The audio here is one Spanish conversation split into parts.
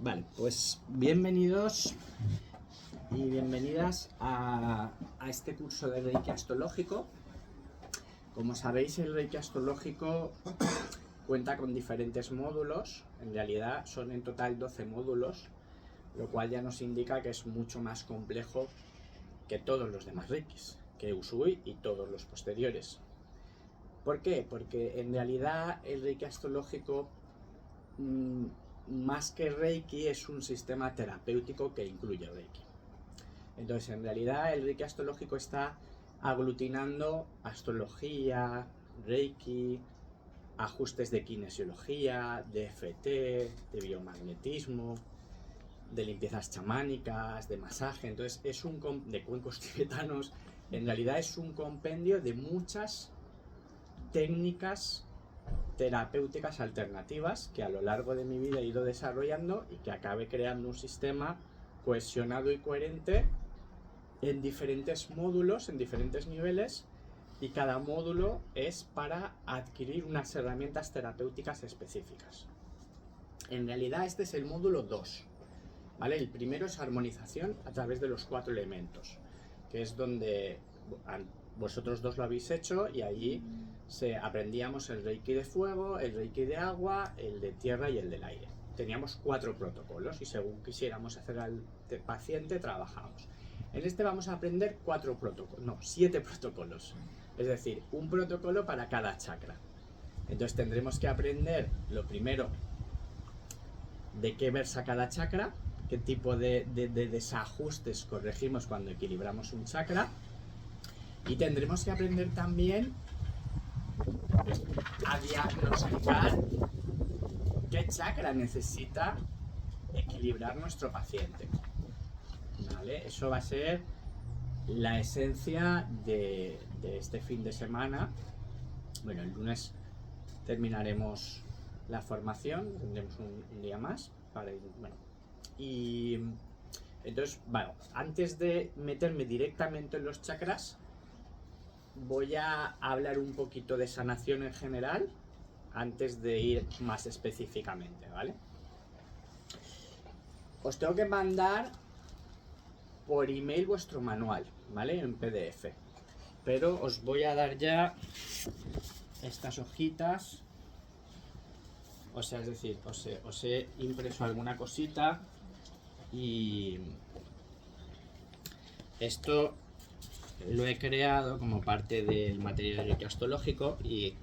Vale, pues bienvenidos y bienvenidas a este curso de Reiki Astrológico. Como sabéis, el Reiki Astrológico cuenta con diferentes módulos. En realidad son en total 12 módulos, lo cual ya nos indica que es mucho más complejo que todos los demás Reikis, que Usui y todos los posteriores. ¿Por qué? Porque en realidad el Reiki Astrológico, más que Reiki, es un sistema terapéutico que incluye Reiki. Entonces, en realidad, el Reiki Astrológico está aglutinando astrología, Reiki, ajustes de kinesiología, de EFT, de biomagnetismo, de limpiezas chamánicas, de masaje. Entonces, de cuencos tibetanos. En realidad es un compendio de muchas técnicas terapéuticas alternativas que a lo largo de mi vida he ido desarrollando y que acabe creando un sistema cohesionado y coherente en diferentes módulos, en diferentes niveles, y cada módulo es para adquirir unas herramientas terapéuticas específicas. En realidad este es el módulo 2, ¿vale? El primero es armonización a través de los 4 elementos, que es donde vosotros dos lo habéis hecho, y allí aprendíamos el Reiki de fuego, el Reiki de agua, el de tierra y el del aire. Teníamos 4 protocolos y según quisiéramos hacer al paciente trabajábamos. En este vamos a aprender 7 protocolos, es decir, un protocolo para cada chakra. Entonces tendremos que aprender, lo primero, de qué versa cada chakra, qué tipo de desajustes corregimos cuando equilibramos un chakra, y tendremos que aprender también a diagnosticar qué chakra necesita equilibrar nuestro paciente, ¿vale? Eso va a ser la esencia de este fin de semana. Bueno, el lunes terminaremos la formación, tendremos un día más para ir, bueno, y entonces, bueno, antes de meterme directamente en los chakras, voy a hablar un poquito de sanación en general antes de ir más específicamente, ¿vale? Os tengo que mandar por email vuestro manual, ¿vale? En PDF. Pero os voy a dar ya estas hojitas. O sea, es decir, os he impreso alguna cosita, y esto lo he creado como parte del material Reiki Astrológico, y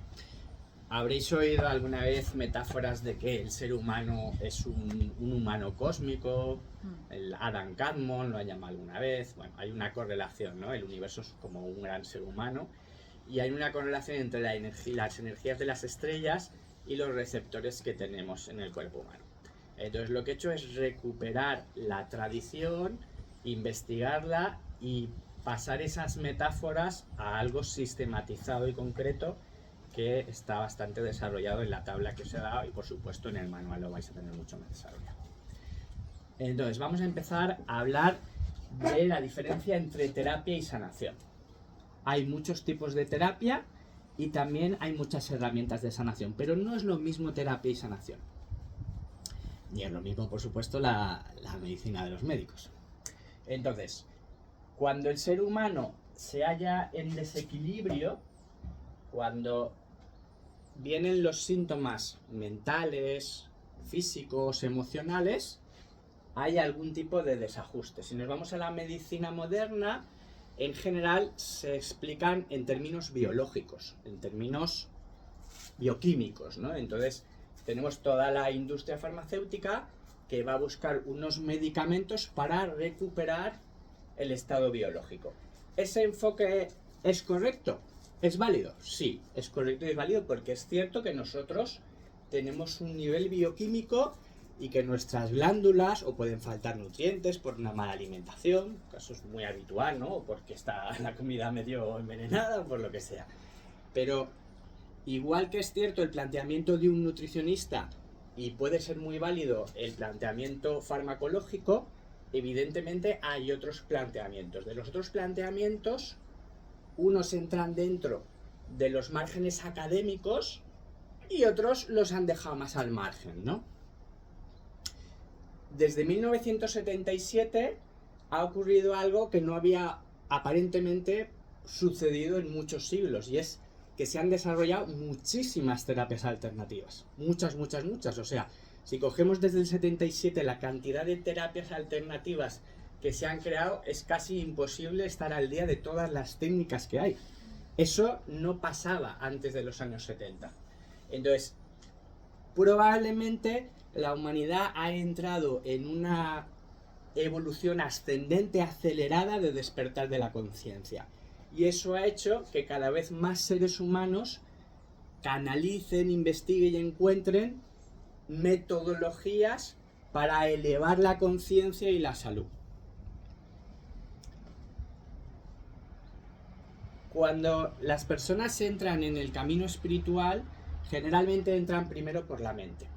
habréis oído alguna vez metáforas de que el ser humano es un humano cósmico. El Adam Kadmon lo ha llamado alguna vez. Bueno, hay una correlación, ¿no? El universo es como un gran ser humano, y hay una correlación entre las energías de las estrellas y los receptores que tenemos en el cuerpo humano. Entonces lo que he hecho es recuperar la tradición, investigarla y pasar esas metáforas a algo sistematizado y concreto que está bastante desarrollado en la tabla que os he dado, y por supuesto en el manual lo vais a tener mucho más desarrollado. Entonces vamos a empezar a hablar de la diferencia entre terapia y sanación. Hay muchos tipos de terapia y también hay muchas herramientas de sanación, pero no es lo mismo terapia y sanación. Ni es lo mismo, por supuesto, la medicina de los médicos. Entonces, cuando el ser humano se halla en desequilibrio, cuando vienen los síntomas mentales, físicos, emocionales, hay algún tipo de desajuste. Si nos vamos a la medicina moderna, en general se explican en términos biológicos, en términos bioquímicos, ¿no? Entonces tenemos toda la industria farmacéutica que va a buscar unos medicamentos para recuperar el estado biológico. ¿Ese enfoque es correcto? ¿Es válido? Sí, es correcto y es válido, porque es cierto que nosotros tenemos un nivel bioquímico y que nuestras glándulas o pueden faltar nutrientes por una mala alimentación, eso es muy habitual, ¿no? O porque está la comida medio envenenada o por lo que sea. Pero igual que es cierto el planteamiento de un nutricionista y puede ser muy válido el planteamiento farmacológico, evidentemente hay otros planteamientos. De los otros planteamientos, unos entran dentro de los márgenes académicos y otros los han dejado más al margen, ¿no? desde 1977 ha ocurrido algo que no había aparentemente sucedido en muchos siglos, y es que se han desarrollado muchísimas terapias alternativas. Muchas. O sea, si cogemos desde el 77 la cantidad de terapias alternativas que se han creado, es casi imposible estar al día de todas las técnicas que hay. Eso no pasaba antes de los años 70. Entonces, probablemente la humanidad ha entrado en una evolución ascendente acelerada de despertar de la conciencia. Y eso ha hecho que cada vez más seres humanos canalicen, investiguen y encuentren metodologías para elevar la conciencia y la salud. Cuando las personas entran en el camino espiritual, generalmente entran primero por la mente.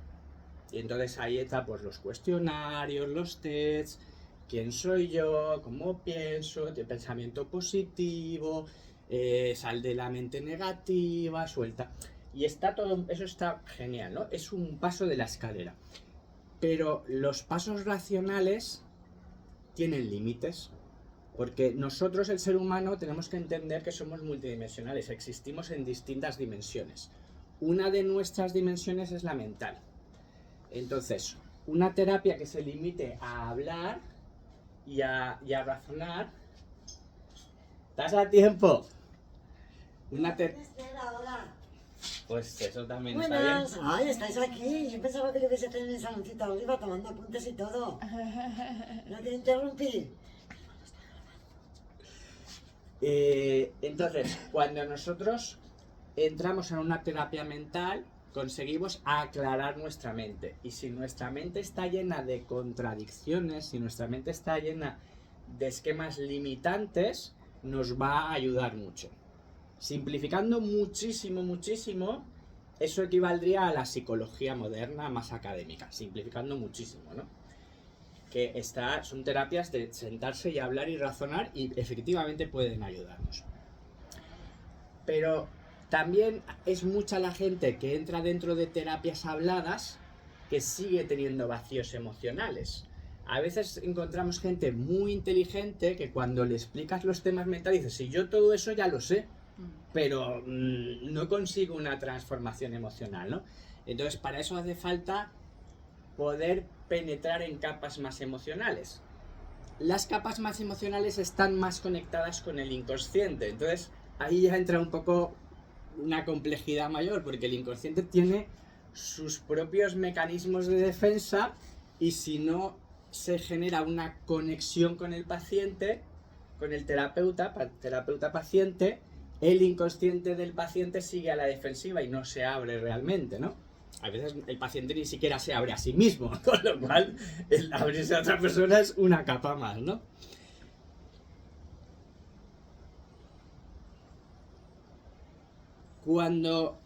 Y entonces ahí está pues los cuestionarios, los tests, quién soy yo, cómo pienso, de pensamiento positivo, sal de la mente negativa, suelta. Y está todo, eso está genial, ¿no? Es un paso de la escalera. Pero los pasos racionales tienen límites. Porque nosotros, el ser humano, tenemos que entender que somos multidimensionales, existimos en distintas dimensiones. Una de nuestras dimensiones es la mental. Entonces, una terapia que se limite a hablar y a razonar... ¿Estás a tiempo? Pues eso también Buenas. está bien. Ay, estáis aquí. Yo pensaba que le hubiese tenido en el saloncito de Oliva tomando apuntes y todo. No te interrumpí. Entonces, cuando nosotros entramos en una terapia mental, conseguimos aclarar nuestra mente. Y si nuestra mente está llena de contradicciones, si nuestra mente está llena de esquemas limitantes, nos va a ayudar mucho. Simplificando muchísimo, eso equivaldría a la psicología moderna más académica. Simplificando muchísimo, ¿no? Que son terapias de sentarse y hablar y razonar, y efectivamente pueden ayudarnos. Pero también es mucha la gente que entra dentro de terapias habladas que sigue teniendo vacíos emocionales. A veces encontramos gente muy inteligente que cuando le explicas los temas mentales dice, sí, yo todo eso ya lo sé, pero no consigo una transformación emocional, ¿no? Entonces, para eso hace falta poder penetrar en capas más emocionales. Las capas más emocionales están más conectadas con el inconsciente, entonces ahí ya entra un poco una complejidad mayor, porque el inconsciente tiene sus propios mecanismos de defensa, y si no se genera una conexión con el paciente, con el terapeuta-paciente, el inconsciente del paciente sigue a la defensiva y no se abre realmente, ¿no? A veces el paciente ni siquiera se abre a sí mismo, con lo cual el abrirse a otra persona es una capa más, ¿no? Cuando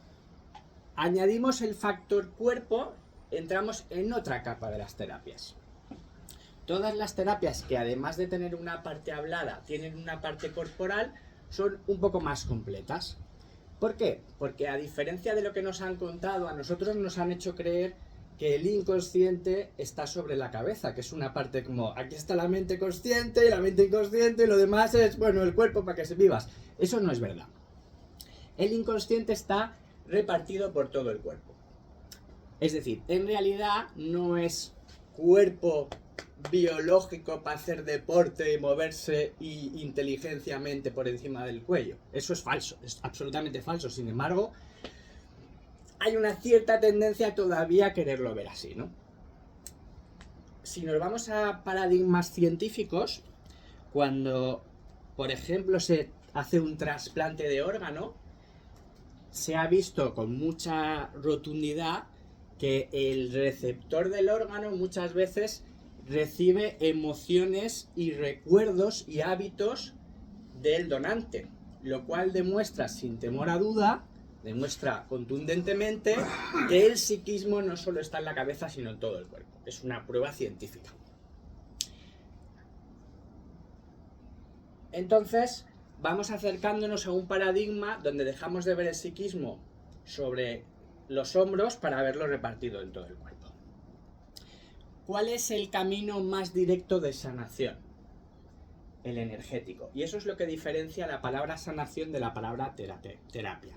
añadimos el factor cuerpo, entramos en otra capa de las terapias. Todas las terapias que, además de tener una parte hablada, tienen una parte corporal, son un poco más completas. ¿Por qué? Porque, a diferencia de lo que nos han contado, a nosotros nos han hecho creer que el inconsciente está sobre la cabeza, que es una parte como, aquí está la mente consciente y la mente inconsciente, y lo demás es, bueno, el cuerpo para que se vivas. Eso no es verdad. El inconsciente está repartido por todo el cuerpo. Es decir, en realidad no es cuerpo biológico para hacer deporte y moverse y inteligenciamente por encima del cuello. Eso es falso, es absolutamente falso. Sin embargo, hay una cierta tendencia todavía a quererlo ver así, ¿no? Si nos vamos a paradigmas científicos, cuando, por ejemplo, se hace un trasplante de órgano, se ha visto con mucha rotundidad que el receptor del órgano muchas veces recibe emociones y recuerdos y hábitos del donante, lo cual demuestra, sin temor a duda, demuestra contundentemente que el psiquismo no solo está en la cabeza, sino en todo el cuerpo. Es una prueba científica. Entonces, vamos acercándonos a un paradigma donde dejamos de ver el psiquismo sobre los hombros para verlo repartido en todo el cuerpo. ¿cuál es el camino más directo de sanación? El energético. Y eso es lo que diferencia la palabra sanación de la palabra terapia.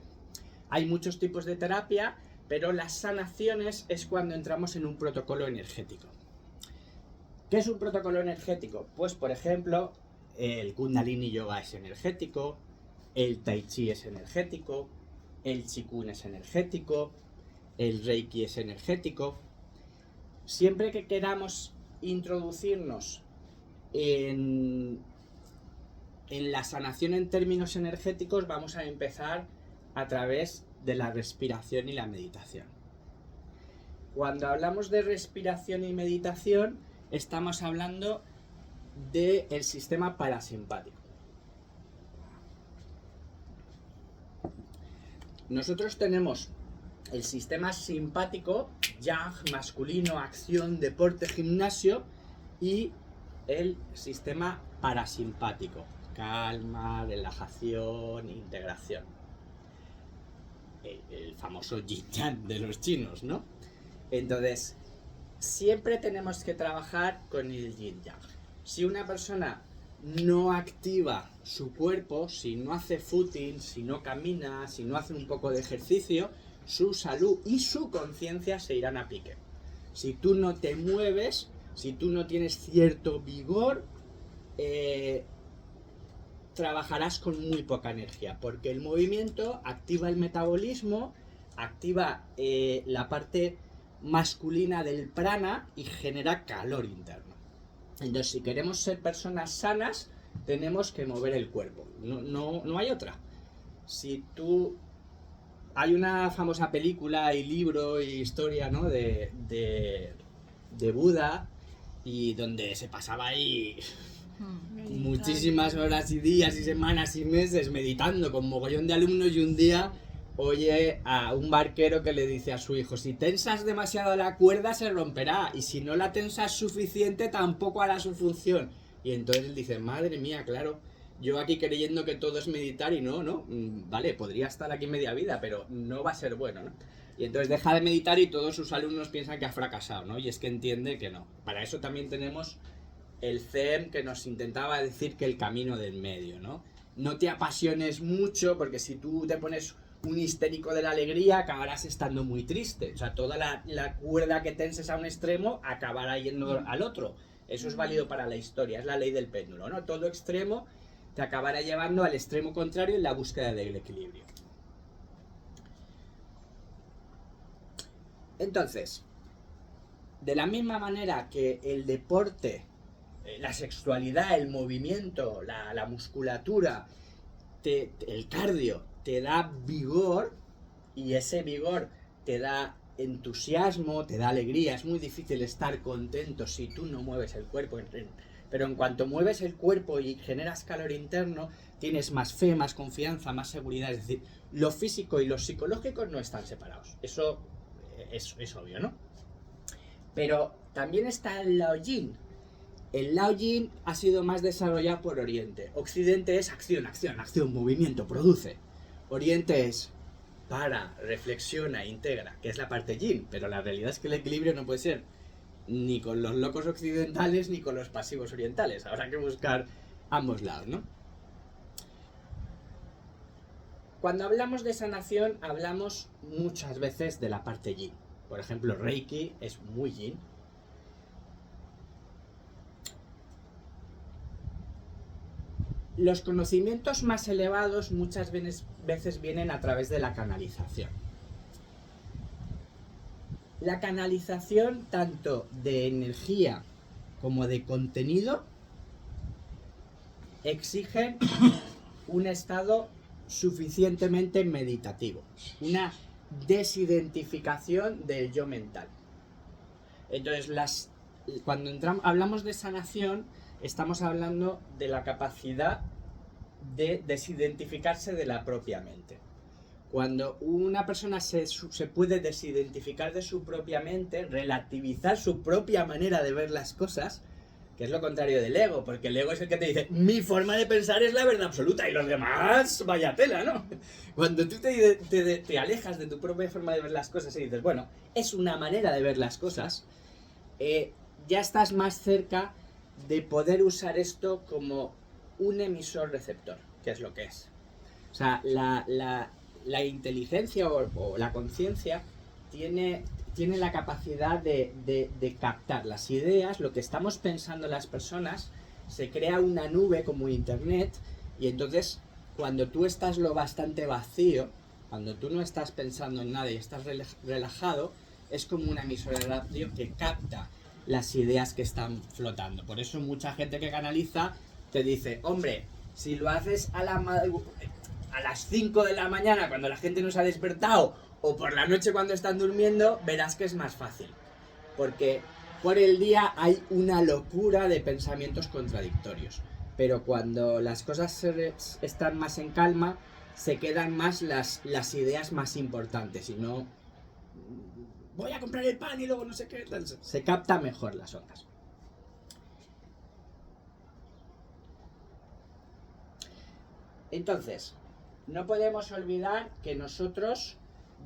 Hay muchos tipos de terapia, pero las sanaciones es cuando entramos en un protocolo energético. ¿Qué es un protocolo energético? Pues, por ejemplo, el Kundalini Yoga es energético, el Tai Chi es energético, el Qigong es energético, el Reiki es energético. Siempre que queramos introducirnos en la sanación en términos energéticos, vamos a empezar a través de la respiración y la meditación. Cuando hablamos de respiración y meditación, estamos hablando del sistema parasimpático. Nosotros tenemos el sistema simpático, yang, masculino, acción, deporte, gimnasio, y el sistema parasimpático, calma, relajación, integración. El famoso yin-yang de los chinos, ¿no? Entonces, siempre tenemos que trabajar con el yin-yang. Si una persona no activa su cuerpo, si no hace footing, si no camina, si no hace un poco de ejercicio, su salud y su conciencia se irán a pique. Si tú no te mueves, si tú no tienes cierto vigor, trabajarás con muy poca energía, porque el movimiento activa el metabolismo, activa la parte masculina del prana y genera calor interno. Entonces, si queremos ser personas sanas, tenemos que mover el cuerpo. No hay otra. Si tú... Hay una famosa película y libro y historia, ¿no? de Buda, y donde se pasaba ahí muchísimas horas y días y semanas y meses meditando con mogollón de alumnos, y un día oye a un barquero que le dice a su hijo: si tensas demasiado la cuerda se romperá, y si no la tensas suficiente tampoco hará su función. Y entonces él dice: madre mía, claro, yo aquí creyendo que todo es meditar, y no, vale, podría estar aquí media vida, pero no va a ser bueno, ¿no? Y entonces deja de meditar y todos sus alumnos piensan que ha fracasado, ¿no? Y es que entiende que no. Para eso también tenemos el Zen, que nos intentaba decir que el camino del medio, ¿no? No te apasiones mucho, porque si tú te pones un histérico de la alegría, acabarás estando muy triste. O sea, toda la cuerda que tenses a un extremo acabará yendo al otro. Eso es válido para la historia, es la ley del péndulo, ¿no? Todo extremo te acabará llevando al extremo contrario en la búsqueda del equilibrio. Entonces, de la misma manera que el deporte, la sexualidad, el movimiento, la musculatura, el cardio, te da vigor, y ese vigor te da entusiasmo, te da alegría. Es muy difícil estar contento si tú no mueves el cuerpo. Pero en cuanto mueves el cuerpo y generas calor interno, tienes más fe, más confianza, más seguridad. Es decir, lo físico y lo psicológico no están separados. Eso es obvio, ¿no? Pero también está el Lao Yin. El Lao Yin ha sido más desarrollado por Oriente. Occidente es acción, movimiento, produce. Oriente es para, reflexiona, integra, que es la parte Yin. Pero la realidad es que el equilibrio no puede ser ni con los locos occidentales ni con los pasivos orientales. Habrá que buscar ambos lados, ¿no? Cuando hablamos de sanación, hablamos muchas veces de la parte Yin. Por ejemplo, Reiki es muy Yin. Los conocimientos más elevados muchas veces vienen a través de la canalización. La canalización, tanto de energía como de contenido, exigen un estado suficientemente meditativo, una desidentificación del yo mental. Entonces, cuando hablamos de sanación, estamos hablando de la capacidad de desidentificarse de la propia mente. Cuando una persona se puede desidentificar de su propia mente, relativizar su propia manera de ver las cosas, que es lo contrario del ego, porque el ego es el que te dice: mi forma de pensar es la verdad absoluta y los demás, vaya tela, ¿no? Cuando tú te alejas de tu propia forma de ver las cosas y dices: bueno, es una manera de ver las cosas, ya estás más cerca de poder usar esto como un emisor-receptor, que es lo que es. O sea, la inteligencia o la conciencia tiene la capacidad de captar las ideas, lo que estamos pensando las personas, se crea una nube como internet, y entonces cuando tú estás lo bastante vacío, cuando tú no estás pensando en nada y estás relajado, es como una emisora de radio que capta las ideas que están flotando. Por eso mucha gente que canaliza te dice, hombre, si lo haces a las 5 de la mañana cuando la gente no se ha despertado, o por la noche cuando están durmiendo, verás que es más fácil. Porque por el día hay una locura de pensamientos contradictorios. Pero cuando las cosas están más en calma, se quedan más las ideas más importantes. Y no, voy a comprar el pan y luego no sé qué. Se capta mejor las ondas. Entonces, no podemos olvidar que nosotros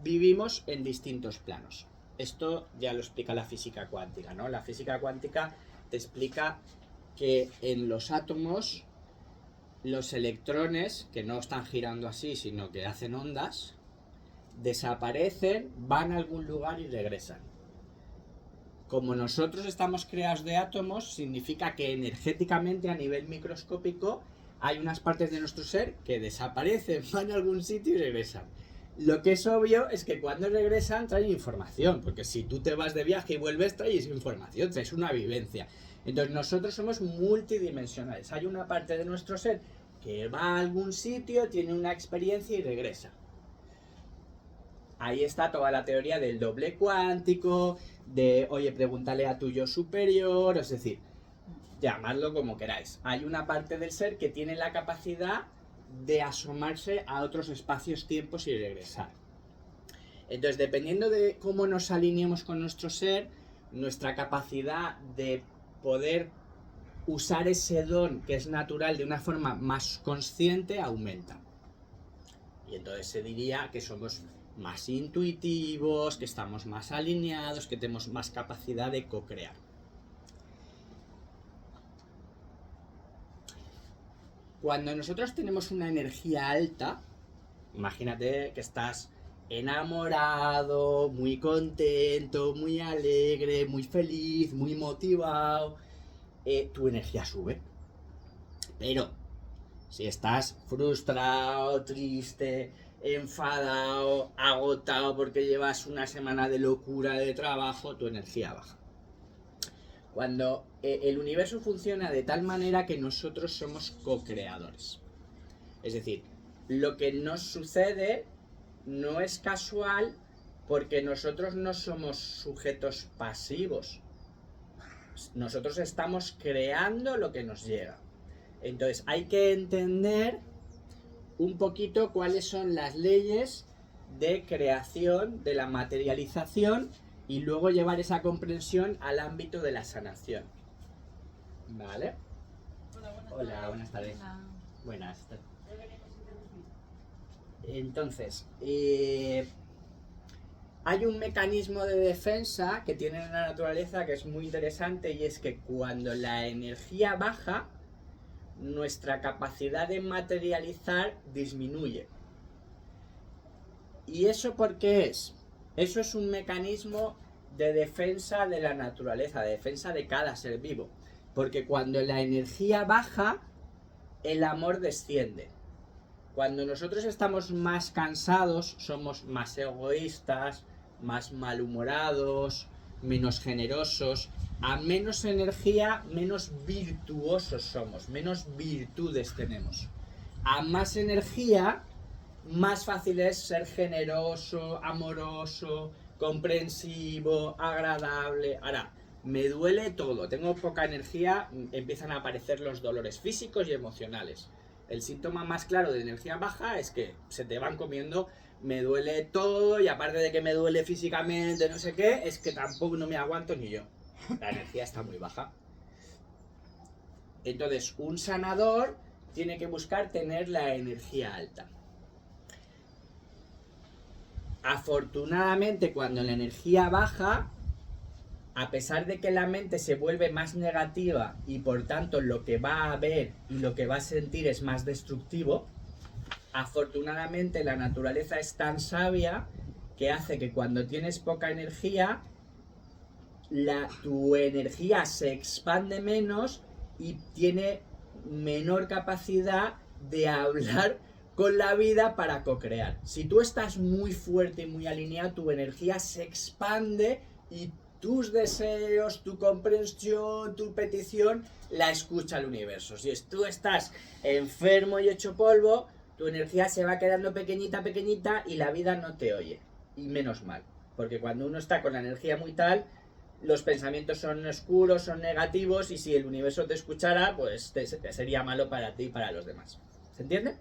vivimos en distintos planos. Esto ya lo explica la física cuántica, ¿no? La física cuántica te explica que en los átomos los electrones, que no están girando así, sino que hacen ondas, desaparecen, van a algún lugar y regresan. Como nosotros estamos creados de átomos, significa que energéticamente a nivel microscópico hay unas partes de nuestro ser que desaparecen, van a algún sitio y regresan. Lo que es obvio es que cuando regresan traen información, porque si tú te vas de viaje y vuelves traes información, traes una vivencia. Entonces nosotros somos multidimensionales. Hay una parte de nuestro ser que va a algún sitio, tiene una experiencia y regresa. Ahí está toda la teoría del doble cuántico, de, oye, pregúntale a tu yo superior, es decir, llamadlo como queráis. Hay una parte del ser que tiene la capacidad de asomarse a otros espacios-tiempos y regresar. Entonces, dependiendo de cómo nos alineemos con nuestro ser, nuestra capacidad de poder usar ese don que es natural de una forma más consciente aumenta. Y entonces se diría que somos más intuitivos, que estamos más alineados, que tenemos más capacidad de co-crear. Cuando nosotros tenemos una energía alta, imagínate que estás enamorado, muy contento, muy alegre, muy feliz, muy motivado, tu energía sube. Pero si estás frustrado, triste, enfadado, agotado porque llevas una semana de locura de trabajo, tu energía baja. Cuando el universo funciona de tal manera que nosotros somos co-creadores. Es decir, lo que nos sucede no es casual porque nosotros no somos sujetos pasivos. Nosotros estamos creando lo que nos llega. Entonces hay que entender un poquito cuáles son las leyes de creación, de la materialización, y luego llevar esa comprensión al ámbito de la sanación. ¿Vale? Hola, buenas tardes. Hola. Buenas tardes. Entonces, hay un mecanismo de defensa que tiene la naturaleza que es muy interesante, y es que cuando la energía baja, nuestra capacidad de materializar disminuye. ¿Y eso por qué es? Eso es un mecanismo de defensa de la naturaleza, de defensa de cada ser vivo. Porque cuando la energía baja, el amor desciende. Cuando nosotros estamos más cansados, somos más egoístas, más malhumorados, menos generosos. A menos energía, menos virtuosos somos, menos virtudes tenemos. A más energía, más fácil es ser generoso, amoroso, comprensivo, agradable. Ahora, me duele todo, tengo poca energía, empiezan a aparecer los dolores físicos y emocionales. El síntoma más claro de energía baja es que se te van comiendo, me duele todo, y aparte de que me duele físicamente, no sé qué, es que tampoco no me aguanto ni yo. La energía está muy baja. Entonces, un sanador tiene que buscar tener la energía alta. Afortunadamente, cuando la energía baja, a pesar de que la mente se vuelve más negativa y por tanto lo que va a ver y lo que va a sentir es más destructivo, afortunadamente la naturaleza es tan sabia que hace que cuando tienes poca energía, tu energía se expande menos y tiene menor capacidad de hablar con la vida para co-crear. Si tú estás muy fuerte y muy alineado, tu energía se expande y tus deseos, tu comprensión, tu petición, la escucha el universo. Si tú estás enfermo y hecho polvo, tu energía se va quedando pequeñita, pequeñita y la vida no te oye. Y menos mal, porque cuando uno está con la energía muy tal, los pensamientos son oscuros, son negativos, y si el universo te escuchara, pues sería malo para ti y para los demás. ¿Se entiende?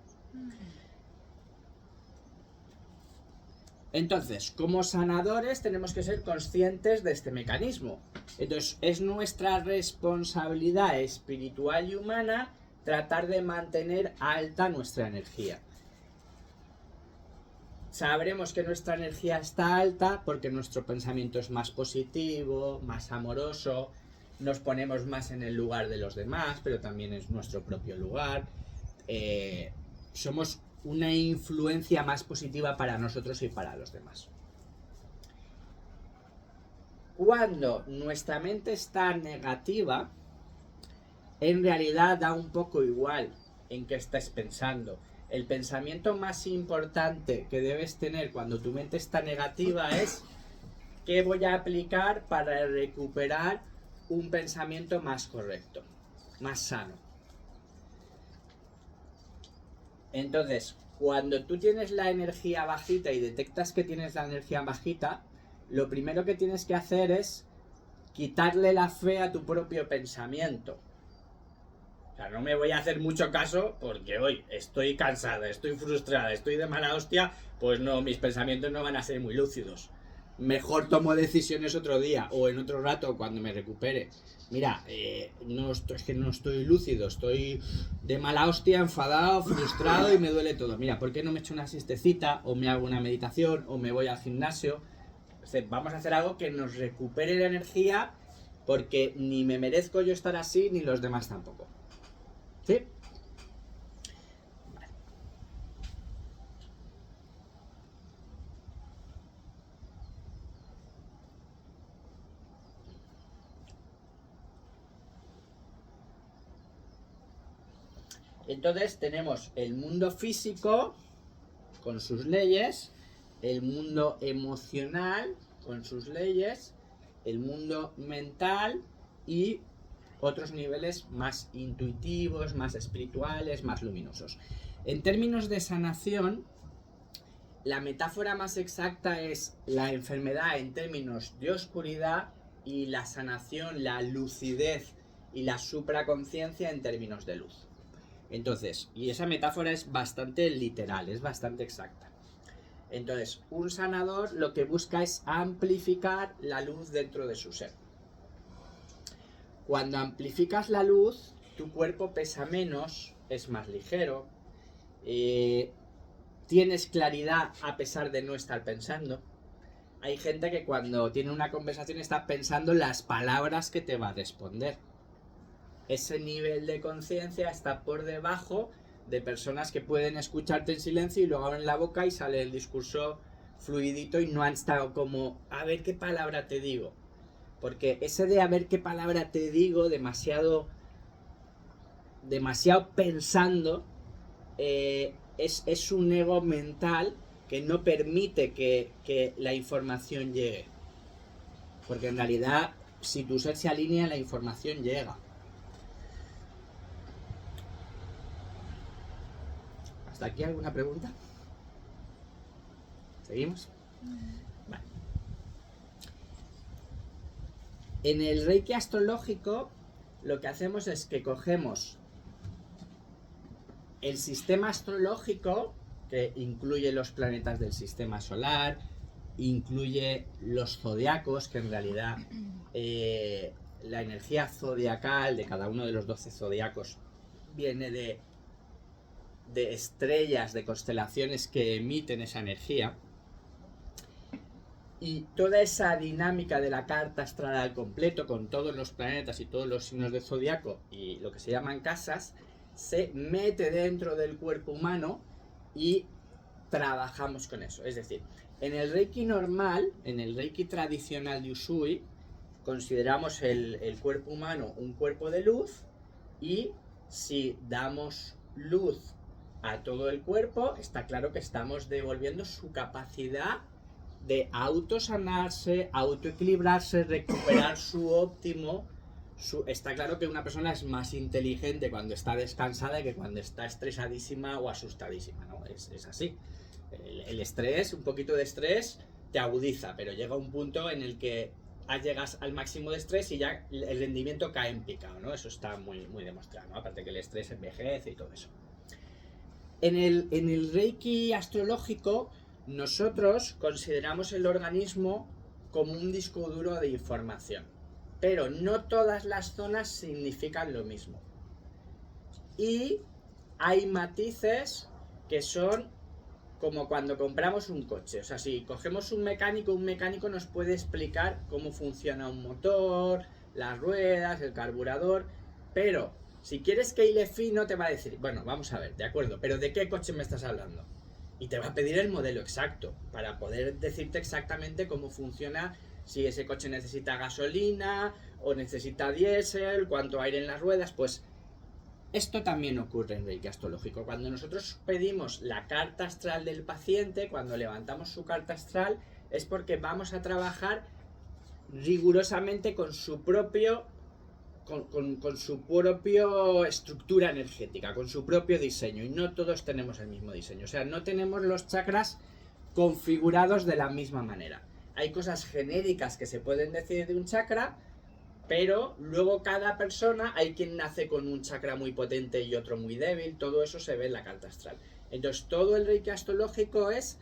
Entonces, como sanadores tenemos que ser conscientes de este mecanismo. Entonces, es nuestra responsabilidad espiritual y humana tratar de mantener alta nuestra energía. Sabremos que nuestra energía está alta porque nuestro pensamiento es más positivo, más amoroso, nos ponemos más en el lugar de los demás, pero también es nuestro propio lugar. Somos una influencia más positiva para nosotros y para los demás. Cuando nuestra mente está negativa, en realidad da un poco igual en qué estés pensando. El pensamiento más importante que debes tener cuando tu mente está negativa es: ¿qué voy a aplicar para recuperar un pensamiento más correcto, más sano? Entonces, cuando tú tienes la energía bajita y detectas que tienes la energía bajita, lo primero que tienes que hacer es quitarle la fe a tu propio pensamiento. O sea, no me voy a hacer mucho caso porque hoy estoy cansada, estoy frustrada, estoy de mala hostia, pues no, mis pensamientos no van a ser muy lúcidos. Mejor tomo decisiones otro día o en otro rato cuando me recupere. Mira, es que no estoy lúcido, estoy de mala hostia, enfadado, frustrado y me duele todo. Mira, ¿por qué no me echo una siestecita o me hago una meditación o me voy al gimnasio? Vamos a hacer algo que nos recupere la energía, porque ni me merezco yo estar así ni los demás tampoco. ¿Sí? Vale. Entonces tenemos el mundo físico con sus leyes, el mundo emocional con sus leyes, el mundo mental y otros niveles más intuitivos, más espirituales, más luminosos. En términos de sanación, la metáfora más exacta es la enfermedad en términos de oscuridad y la sanación, la lucidez y la supraconciencia en términos de luz. Entonces, y esa metáfora es bastante literal, es bastante exacta. Entonces, un sanador lo que busca es amplificar la luz dentro de su ser. Cuando amplificas la luz, tu cuerpo pesa menos, es más ligero, tienes claridad a pesar de no estar pensando. Hay gente que cuando tiene una conversación está pensando las palabras que te va a responder. Ese nivel de conciencia está por debajo de personas que pueden escucharte en silencio y luego abren la boca y sale el discurso fluidito y no han estado como, a ver qué palabra te digo. Porque ese de a ver qué palabra te digo, demasiado pensando, es un ego mental que no permite que la información llegue. Porque en realidad, si tu ser se alinea, la información llega. ¿Hasta aquí alguna pregunta? ¿Seguimos? Vale. En el Reiki astrológico, lo que hacemos es que cogemos el sistema astrológico, que incluye los planetas del sistema solar, incluye los zodiacos, que en realidad la energía zodiacal de cada uno de los 12 zodiacos viene de estrellas, de constelaciones que emiten esa energía. y toda esa dinámica de la carta astral al completo, con todos los planetas y todos los signos del zodiaco y lo que se llaman casas, se mete dentro del cuerpo humano y trabajamos con eso. Es decir, en el Reiki normal, en el Reiki tradicional de Usui, consideramos el cuerpo humano un cuerpo de luz, y si damos luz a todo el cuerpo, está claro que estamos devolviendo su capacidad de autosanarse, autoequilibrarse, recuperar su óptimo. Está claro que una persona es más inteligente cuando está descansada que cuando está estresadísima o asustadísima, ¿no? Es así. El estrés, un poquito de estrés, te agudiza, pero llega un punto en el que llegas al máximo de estrés y ya el rendimiento cae en picado, ¿no? Eso está muy, muy demostrado, ¿no? Aparte que el estrés envejece y todo eso. En el Reiki astrológico, nosotros consideramos el organismo como un disco duro de información, pero no todas las zonas significan lo mismo. Y hay matices que son como cuando compramos un coche. O sea, si cogemos un mecánico nos puede explicar cómo funciona un motor, las ruedas, el carburador, pero si quieres que hile fino te va a decir, bueno, vamos a ver, de acuerdo, pero ¿de qué coche me estás hablando? Y te va a pedir el modelo exacto para poder decirte exactamente cómo funciona, si ese coche necesita gasolina o necesita diésel, cuánto aire en las ruedas. Pues esto también ocurre en Reiki astrológico. Cuando nosotros pedimos la carta astral del paciente, cuando levantamos su carta astral, es porque vamos a trabajar rigurosamente con su propio estructura energética, con su propio diseño, y no todos tenemos el mismo diseño. O sea, no tenemos los chakras configurados de la misma manera. Hay cosas genéricas que se pueden decir de un chakra, pero luego cada persona, hay quien nace con un chakra muy potente y otro muy débil. Todo eso se ve en la carta astral. Entonces todo el Reiki astrológico es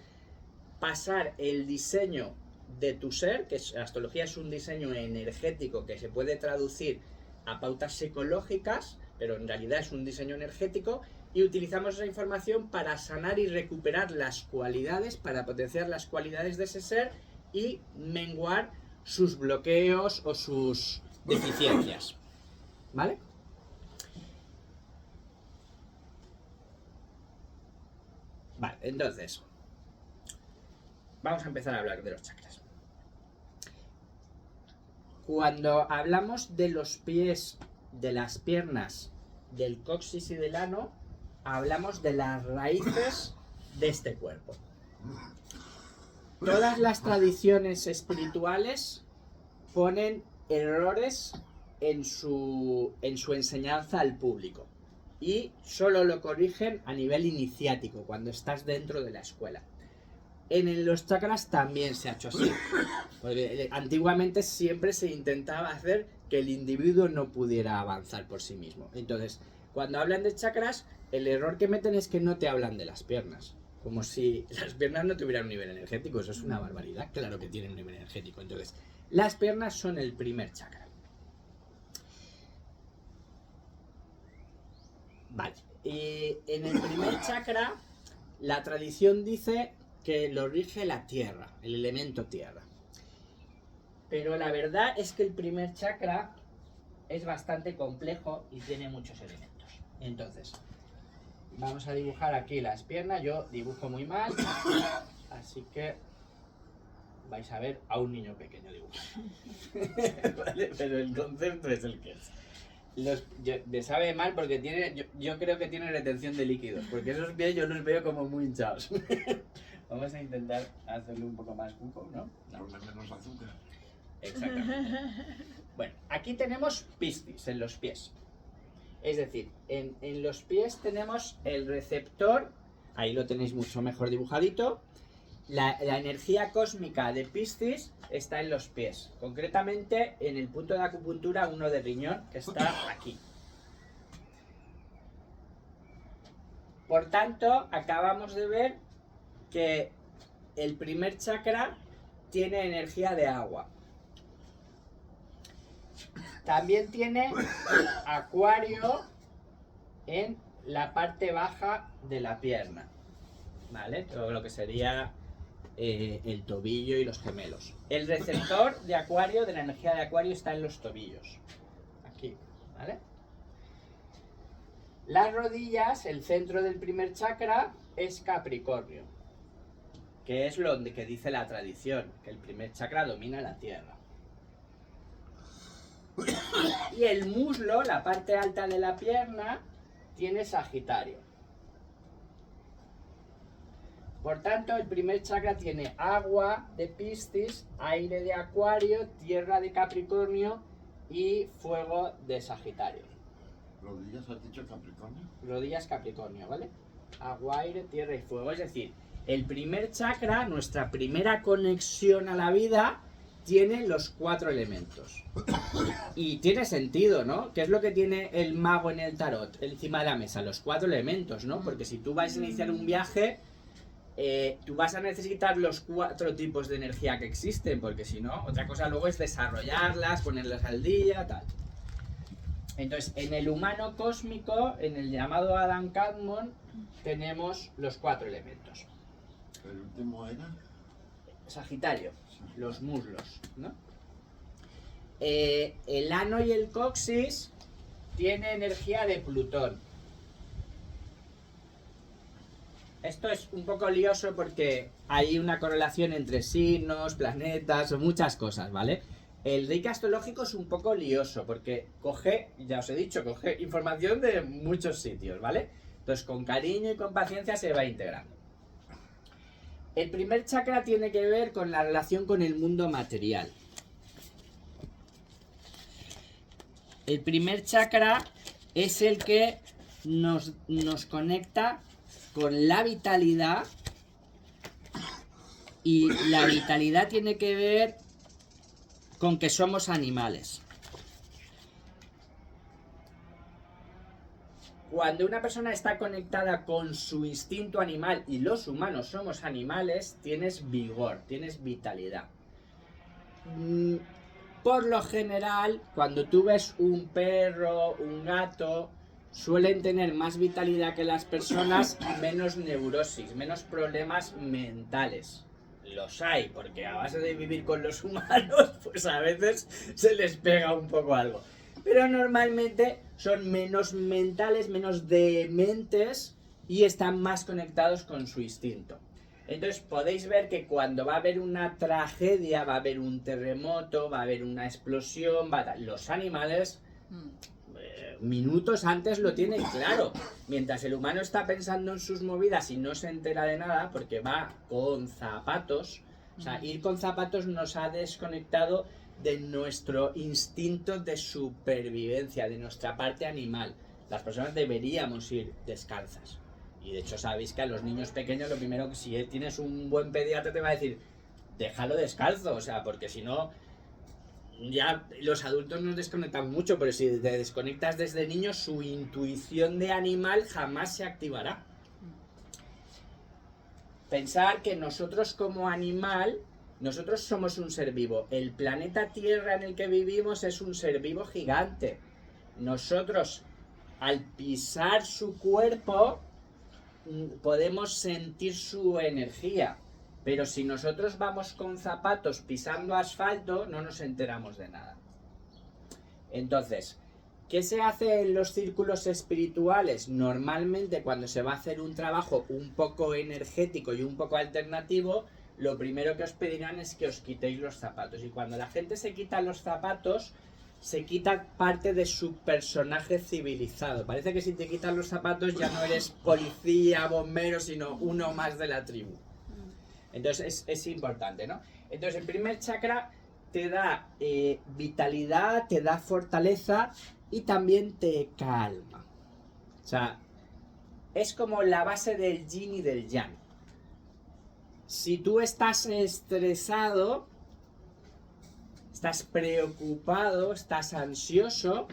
pasar el diseño de tu ser, que la astrología es un diseño energético que se puede traducir a pautas psicológicas, pero en realidad es un diseño energético, y utilizamos esa información para sanar y recuperar las cualidades, para potenciar las cualidades de ese ser y menguar sus bloqueos o sus deficiencias. ¿Vale? Vale, entonces vamos a empezar a hablar de los chakras. Cuando hablamos de los pies, de las piernas, del coxis y del ano, hablamos de las raíces de este cuerpo. Todas las tradiciones espirituales ponen errores en su enseñanza al público y solo lo corrigen a nivel iniciático, cuando estás dentro de la escuela. En los chakras también se ha hecho así, porque antiguamente siempre se intentaba hacer que el individuo no pudiera avanzar por sí mismo. Entonces, cuando hablan de chakras, el error que meten es que no te hablan de las piernas, como si las piernas no tuvieran un nivel energético. Eso es una barbaridad. Claro que tienen un nivel energético. Entonces, las piernas son el primer chakra. Vale, y en el primer chakra, la tradición dice que lo rige la tierra, el elemento tierra. Pero la verdad es que el primer chakra es bastante complejo y tiene muchos elementos. Entonces, vamos a dibujar aquí las piernas. Yo dibujo muy mal, así que vais a ver a un niño pequeño dibujar. ¿Vale? Pero el concepto es el que es. Me sabe mal porque yo creo que tiene retención de líquidos, porque esos pies yo los veo como muy hinchados. Vamos a intentar hacerlo un poco más cuco, ¿no? Con menos azúcar. Exactamente. Bueno, aquí tenemos piscis en los pies. Es decir, en los pies tenemos el receptor, ahí lo tenéis mucho mejor dibujadito. La energía cósmica de Piscis está en los pies, concretamente en el punto de acupuntura 1 de riñón, que está aquí. Por tanto, acabamos de ver que el primer chakra tiene energía de agua. También tiene acuario en la parte baja de la pierna, ¿vale? Todo lo que sería el tobillo y los gemelos. El receptor de Acuario, de la energía de Acuario, está en los tobillos. Aquí, ¿vale? Las rodillas, el centro del primer chakra, es Capricornio, que es lo que dice la tradición, que el primer chakra domina la tierra. Y el muslo, la parte alta de la pierna, tiene Sagitario. Por tanto, el primer chakra tiene agua de Piscis, aire de Acuario, tierra de Capricornio y fuego de Sagitario. ¿Rodillas has dicho Capricornio? Rodillas Capricornio, ¿vale? Agua, aire, tierra y fuego. Es decir, el primer chakra, nuestra primera conexión a la vida, tiene los 4 elementos. Y tiene sentido, ¿no? ¿Qué es lo que tiene el mago en el tarot encima de la mesa? Los 4 elementos, ¿no? Porque si tú vas a iniciar un viaje, tú vas a necesitar los 4 tipos de energía que existen, porque si no, otra cosa luego es desarrollarlas, ponerlas al día, tal. Entonces, en el humano cósmico, en el llamado Adam Kadmon, tenemos los 4 elementos. ¿El último era? Sagitario, los muslos, ¿no? El ano y el coxis tiene energía de Plutón. Esto es un poco lioso porque hay una correlación entre signos, planetas o muchas cosas, ¿vale? El reiki astrológico es un poco lioso porque coge, ya os he dicho, coge información de muchos sitios, ¿vale? Entonces con cariño y con paciencia se va integrando. El primer chakra tiene que ver con la relación con el mundo material. El primer chakra es el que nos conecta con la vitalidad, y la vitalidad tiene que ver con que somos animales. Cuando una persona está conectada con su instinto animal, y los humanos somos animales, tienes vigor, tienes vitalidad. Por lo general, cuando tú ves un perro, un gato, suelen tener más vitalidad que las personas y menos neurosis, menos problemas mentales. Los hay, porque a base de vivir con los humanos, pues a veces se les pega un poco algo. Pero normalmente son menos mentales, menos dementes y están más conectados con su instinto. Entonces podéis ver que cuando va a haber una tragedia, va a haber un terremoto, va a haber una explosión, los animales minutos antes lo tienen claro. Mientras el humano está pensando en sus movidas y no se entera de nada porque va con zapatos. O sea, ir con zapatos nos ha desconectado de nuestro instinto de supervivencia, de nuestra parte animal. Las personas deberíamos ir descalzas. Y de hecho sabéis que a los niños pequeños lo primero que si tienes un buen pediatra te va a decir, déjalo descalzo, o sea, porque si no, ya los adultos nos desconectamos mucho, pero si te desconectas desde niño, su intuición de animal jamás se activará. Pensar que nosotros como animal, nosotros somos un ser vivo. El planeta Tierra en el que vivimos es un ser vivo gigante. Nosotros, al pisar su cuerpo, podemos sentir su energía. Pero si nosotros vamos con zapatos pisando asfalto, no nos enteramos de nada. Entonces, ¿qué se hace en los círculos espirituales? Normalmente cuando se va a hacer un trabajo un poco energético y un poco alternativo, lo primero que os pedirán es que os quitéis los zapatos. Y cuando la gente se quita los zapatos, se quita parte de su personaje civilizado. Parece que si te quitas los zapatos ya no eres policía, bombero, sino uno más de la tribu. Entonces es importante, ¿no? Entonces el primer chakra te da vitalidad, te da fortaleza y también te calma. O sea, es como la base del yin y del yang. Si tú estás estresado, estás preocupado, estás ansioso,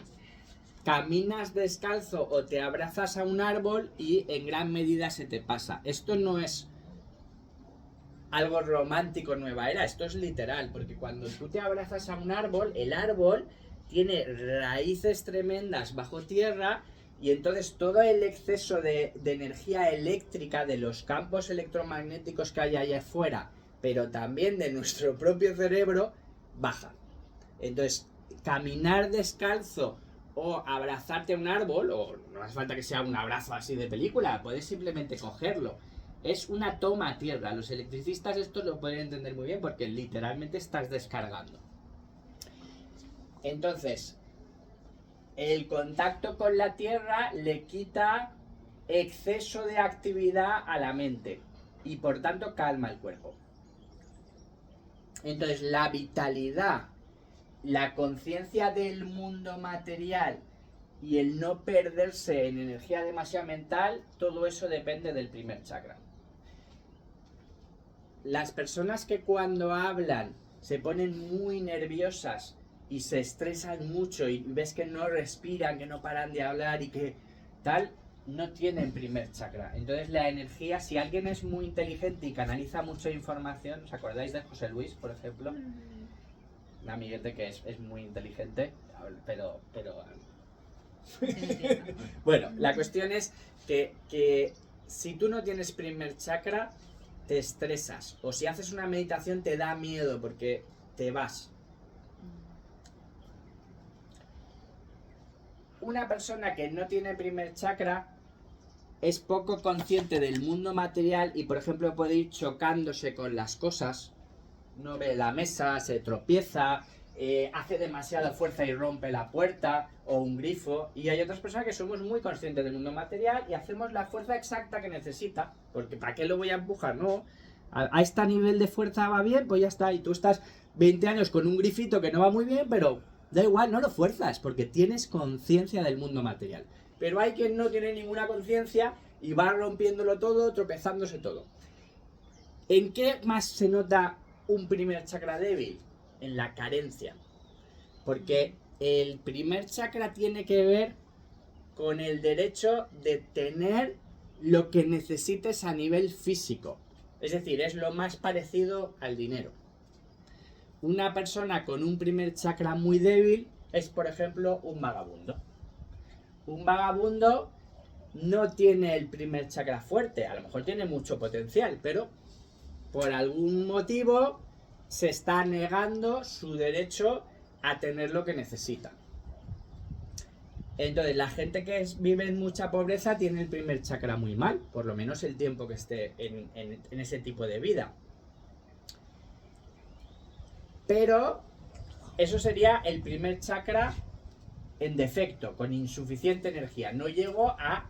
caminas descalzo o te abrazas a un árbol y en gran medida se te pasa. Esto no es algo romántico nueva era, esto es literal, porque cuando tú te abrazas a un árbol, el árbol tiene raíces tremendas bajo tierra y entonces todo el exceso de energía eléctrica de los campos electromagnéticos que hay allá afuera pero también de nuestro propio cerebro, bajan. Entonces, caminar descalzo o abrazarte a un árbol, o no hace falta que sea un abrazo así de película, puedes simplemente cogerlo. Es una toma a tierra. Los electricistas esto lo pueden entender muy bien porque literalmente estás descargando. Entonces, el contacto con la tierra le quita exceso de actividad a la mente y por tanto calma el cuerpo. Entonces, la vitalidad, la conciencia del mundo material y el no perderse en energía demasiado mental, todo eso depende del primer chakra. Las personas que cuando hablan se ponen muy nerviosas y se estresan mucho y ves que no respiran, que no paran de hablar y que tal, no tienen primer chakra. Entonces la energía, si alguien es muy inteligente y canaliza mucha información, ¿os acordáis de José Luis, por ejemplo? Un amiguete que es muy inteligente, pero bueno, la cuestión es que si tú no tienes primer chakra, te estresas. O si haces una meditación te da miedo porque te vas. Una persona que no tiene primer chakra es poco consciente del mundo material y, por ejemplo, puede ir chocándose con las cosas. No ve la mesa, se tropieza, hace demasiada fuerza y rompe la puerta o un grifo. Y hay otras personas que somos muy conscientes del mundo material y hacemos la fuerza exacta que necesita. Porque ¿para qué lo voy a empujar? No, a este nivel de fuerza va bien, pues ya está. Y tú estás 20 años con un grifito que no va muy bien, pero da igual, no lo fuerzas porque tienes conciencia del mundo material. Pero hay quien no tiene ninguna conciencia y va rompiéndolo todo, tropezándose todo. ¿En qué más se nota un primer chakra débil? En la carencia. Porque el primer chakra tiene que ver con el derecho de tener lo que necesites a nivel físico. Es decir, es lo más parecido al dinero. Una persona con un primer chakra muy débil es, por ejemplo, un vagabundo. Un vagabundo no tiene el primer chakra fuerte, a lo mejor tiene mucho potencial, pero por algún motivo se está negando su derecho a tener lo que necesita. Entonces, la gente que vive en mucha pobreza tiene el primer chakra muy mal, por lo menos el tiempo que esté en ese tipo de vida. Pero eso sería el primer chakra en defecto, con insuficiente energía. No llego a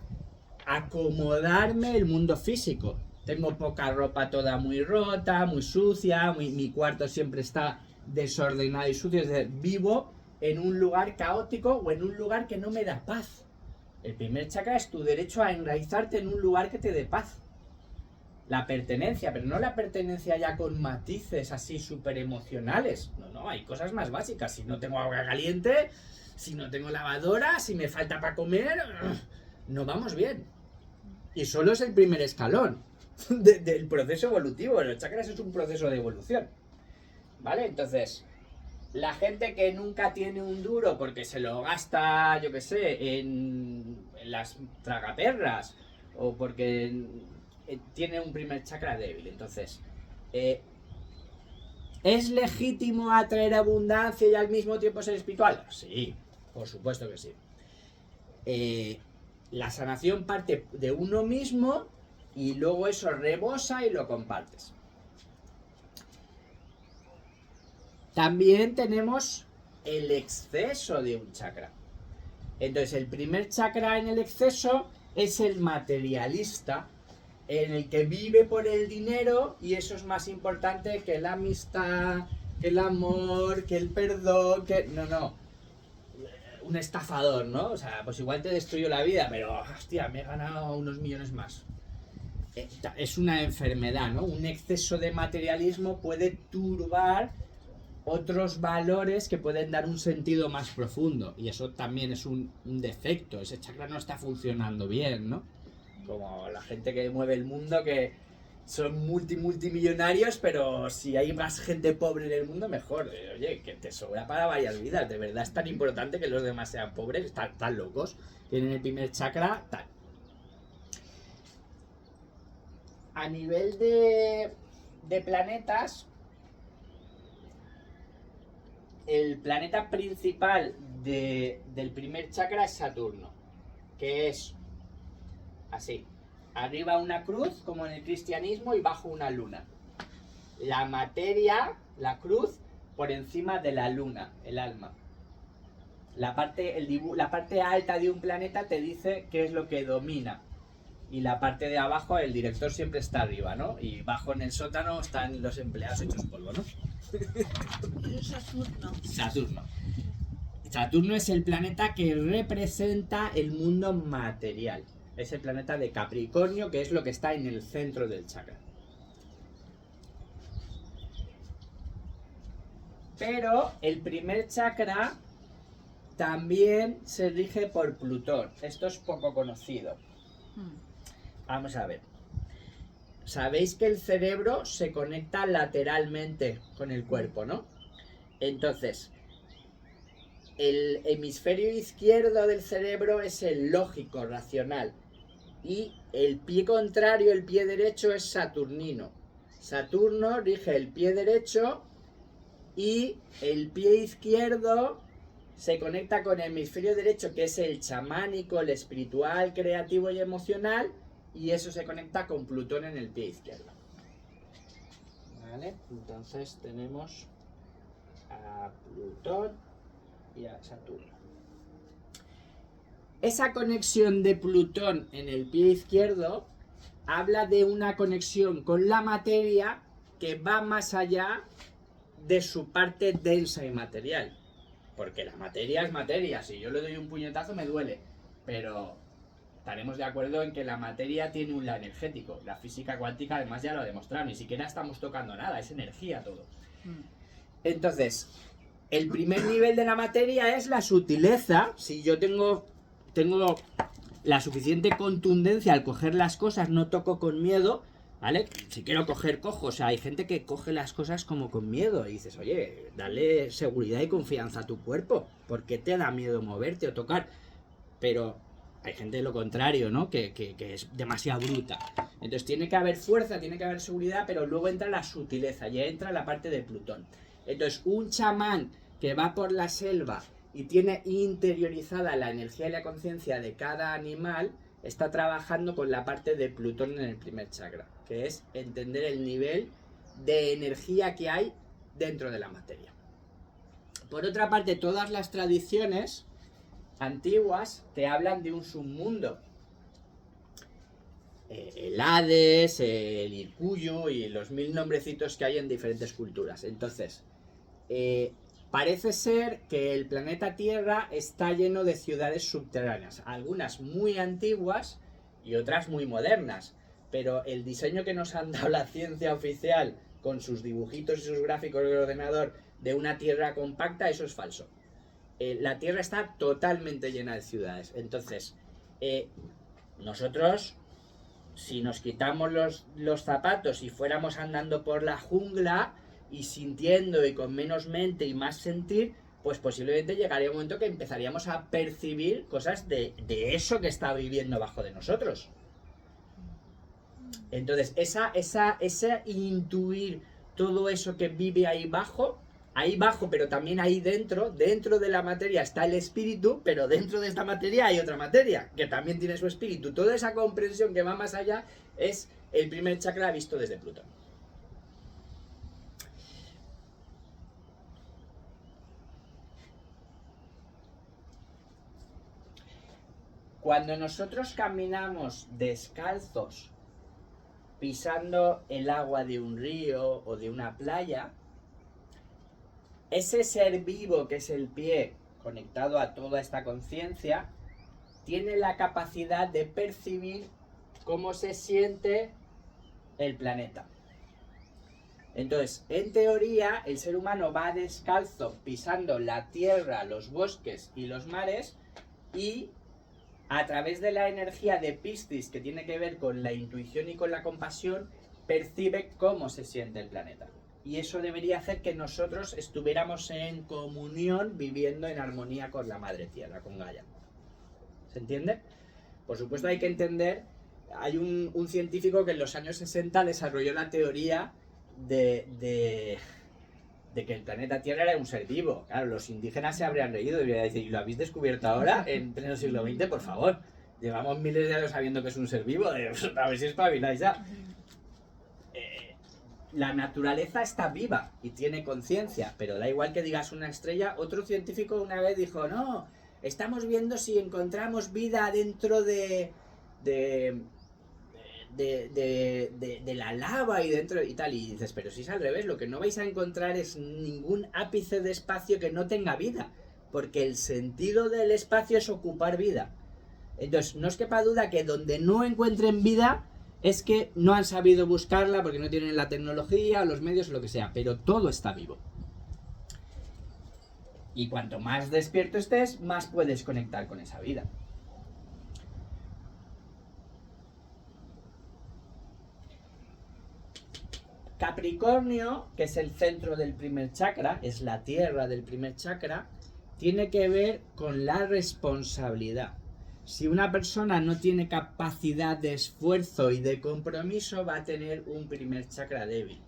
acomodarme el mundo físico. Tengo poca ropa, toda muy rota, muy sucia, mi cuarto siempre está desordenado y sucio. Es decir, vivo en un lugar caótico o en un lugar que no me da paz. El primer chakra es tu derecho a enraizarte en un lugar que te dé paz. La pertenencia, pero no la pertenencia ya con matices así súper emocionales. No, hay cosas más básicas. Si no tengo agua caliente, si no tengo lavadora, si me falta para comer, no vamos bien. Y solo es el primer escalón del proceso evolutivo. Los chakras es un proceso de evolución. ¿Vale? Entonces, la gente que nunca tiene un duro porque se lo gasta, yo qué sé, en las tragaperras o porque tiene un primer chakra débil. Entonces, ¿es legítimo atraer abundancia y al mismo tiempo ser espiritual? Sí, por supuesto que sí. La sanación parte de uno mismo y luego eso rebosa y lo compartes. También tenemos el exceso de un chakra. Entonces, el primer chakra en el exceso es el materialista, en el que vive por el dinero y eso es más importante que la amistad, que el amor, que el perdón, que... No. Un estafador, ¿no? O sea, pues igual te destruyó la vida, pero hostia, me he ganado unos millones más. Es una enfermedad, ¿no? Un exceso de materialismo puede turbar otros valores que pueden dar un sentido más profundo. Y eso también es un defecto. Ese chakra no está funcionando bien, ¿no? Como la gente que mueve el mundo, que son multimillonarios, pero si hay más gente pobre en el mundo, mejor. Oye, que te sobra para varias vidas. De verdad es tan importante que los demás sean pobres. Están tan locos. Tienen el primer chakra, tal. A nivel de de planetas, el planeta principal del primer chakra es Saturno, que es así. Arriba una cruz, como en el cristianismo, y bajo una luna. La materia, la cruz, por encima de la luna, el alma. La parte alta de un planeta te dice qué es lo que domina. Y la parte de abajo, el director siempre está arriba, ¿no? Y bajo en el sótano están los empleados hechos polvo, ¿no? Saturno. Saturno. Saturno es el planeta que representa el mundo material. Es el planeta de Capricornio, que es lo que está en el centro del chakra. Pero el primer chakra también se rige por Plutón. Esto es poco conocido. Vamos a ver. Sabéis que el cerebro se conecta lateralmente con el cuerpo, ¿no? Entonces, el hemisferio izquierdo del cerebro es el lógico, racional. Y el pie contrario, el pie derecho, es saturnino. Saturno rige el pie derecho y el pie izquierdo se conecta con el hemisferio derecho, que es el chamánico, el espiritual, creativo y emocional, y eso se conecta con Plutón en el pie izquierdo. ¿Vale? Entonces tenemos a Plutón y a Saturno. Esa conexión de Plutón en el pie izquierdo habla de una conexión con la materia que va más allá de su parte densa y material. Porque la materia es materia. Si yo le doy un puñetazo me duele. Pero estaremos de acuerdo en que la materia tiene un lado energético. La física cuántica además ya lo ha demostrado. Ni siquiera estamos tocando nada. Es energía todo. Entonces, el primer nivel de la materia es la sutileza. Si yo tengo la suficiente contundencia al coger las cosas, no toco con miedo, ¿vale? Si quiero coger, cojo. O sea, hay gente que coge las cosas como con miedo. Y dices, oye, dale seguridad y confianza a tu cuerpo. ¿Por qué te da miedo moverte o tocar? Pero hay gente de lo contrario, ¿no? Que es demasiado bruta. Entonces tiene que haber fuerza, tiene que haber seguridad, pero luego entra la sutileza, ya entra la parte de Plutón. Entonces un chamán que va por la selva y tiene interiorizada la energía y la conciencia de cada animal, está trabajando con la parte de Plutón en el primer chakra, que es entender el nivel de energía que hay dentro de la materia. Por otra parte, todas las tradiciones antiguas te hablan de un submundo. El Hades, el Irkuyu y los 1000 nombrecitos que hay en diferentes culturas. Entonces, parece ser que el planeta Tierra está lleno de ciudades subterráneas, algunas muy antiguas y otras muy modernas, pero el diseño que nos han dado la ciencia oficial con sus dibujitos y sus gráficos del ordenador de una Tierra compacta, eso es falso. La Tierra está totalmente llena de ciudades. Entonces, nosotros, si nos quitamos los zapatos y fuéramos andando por la jungla y sintiendo y con menos mente y más sentir, pues posiblemente llegaría un momento que empezaríamos a percibir cosas de eso que está viviendo bajo de nosotros. Entonces, esa intuir todo eso que vive ahí bajo, pero también ahí dentro de la materia está el espíritu, pero dentro de esta materia hay otra materia, que también tiene su espíritu. Toda esa comprensión que va más allá es el primer chakra visto desde Plutón. Cuando nosotros caminamos descalzos, pisando el agua de un río o de una playa, ese ser vivo que es el pie, conectado a toda esta conciencia, tiene la capacidad de percibir cómo se siente el planeta. Entonces, en teoría, el ser humano va descalzo pisando la tierra, los bosques y los mares, y a través de la energía de Piscis, que tiene que ver con la intuición y con la compasión, percibe cómo se siente el planeta. Y eso debería hacer que nosotros estuviéramos en comunión, viviendo en armonía con la Madre Tierra, con Gaia. ¿Se entiende? Por supuesto hay que entender, hay un científico que en los años 60 desarrolló la teoría de que el planeta Tierra era un ser vivo. Claro, los indígenas se habrían reído y habrían dicho, ¿y lo habéis descubierto ahora, en pleno siglo XX? Por favor, llevamos miles de años sabiendo que es un ser vivo, a ver si espabiláis ya. La naturaleza está viva y tiene conciencia, pero da igual que digas una estrella. Otro científico una vez dijo, no, estamos viendo si encontramos vida dentro de la lava y dentro y tal, y dices, pero si es al revés, lo que no vais a encontrar es ningún ápice de espacio que no tenga vida, porque el sentido del espacio es ocupar vida. Entonces, no os quepa duda que donde no encuentren vida es que no han sabido buscarla porque no tienen la tecnología, los medios o lo que sea, pero todo está vivo. Y cuanto más despierto estés, más puedes conectar con esa vida. Capricornio, que es el centro del primer chakra, es la tierra del primer chakra, tiene que ver con la responsabilidad. Si una persona no tiene capacidad de esfuerzo y de compromiso, va a tener un primer chakra débil.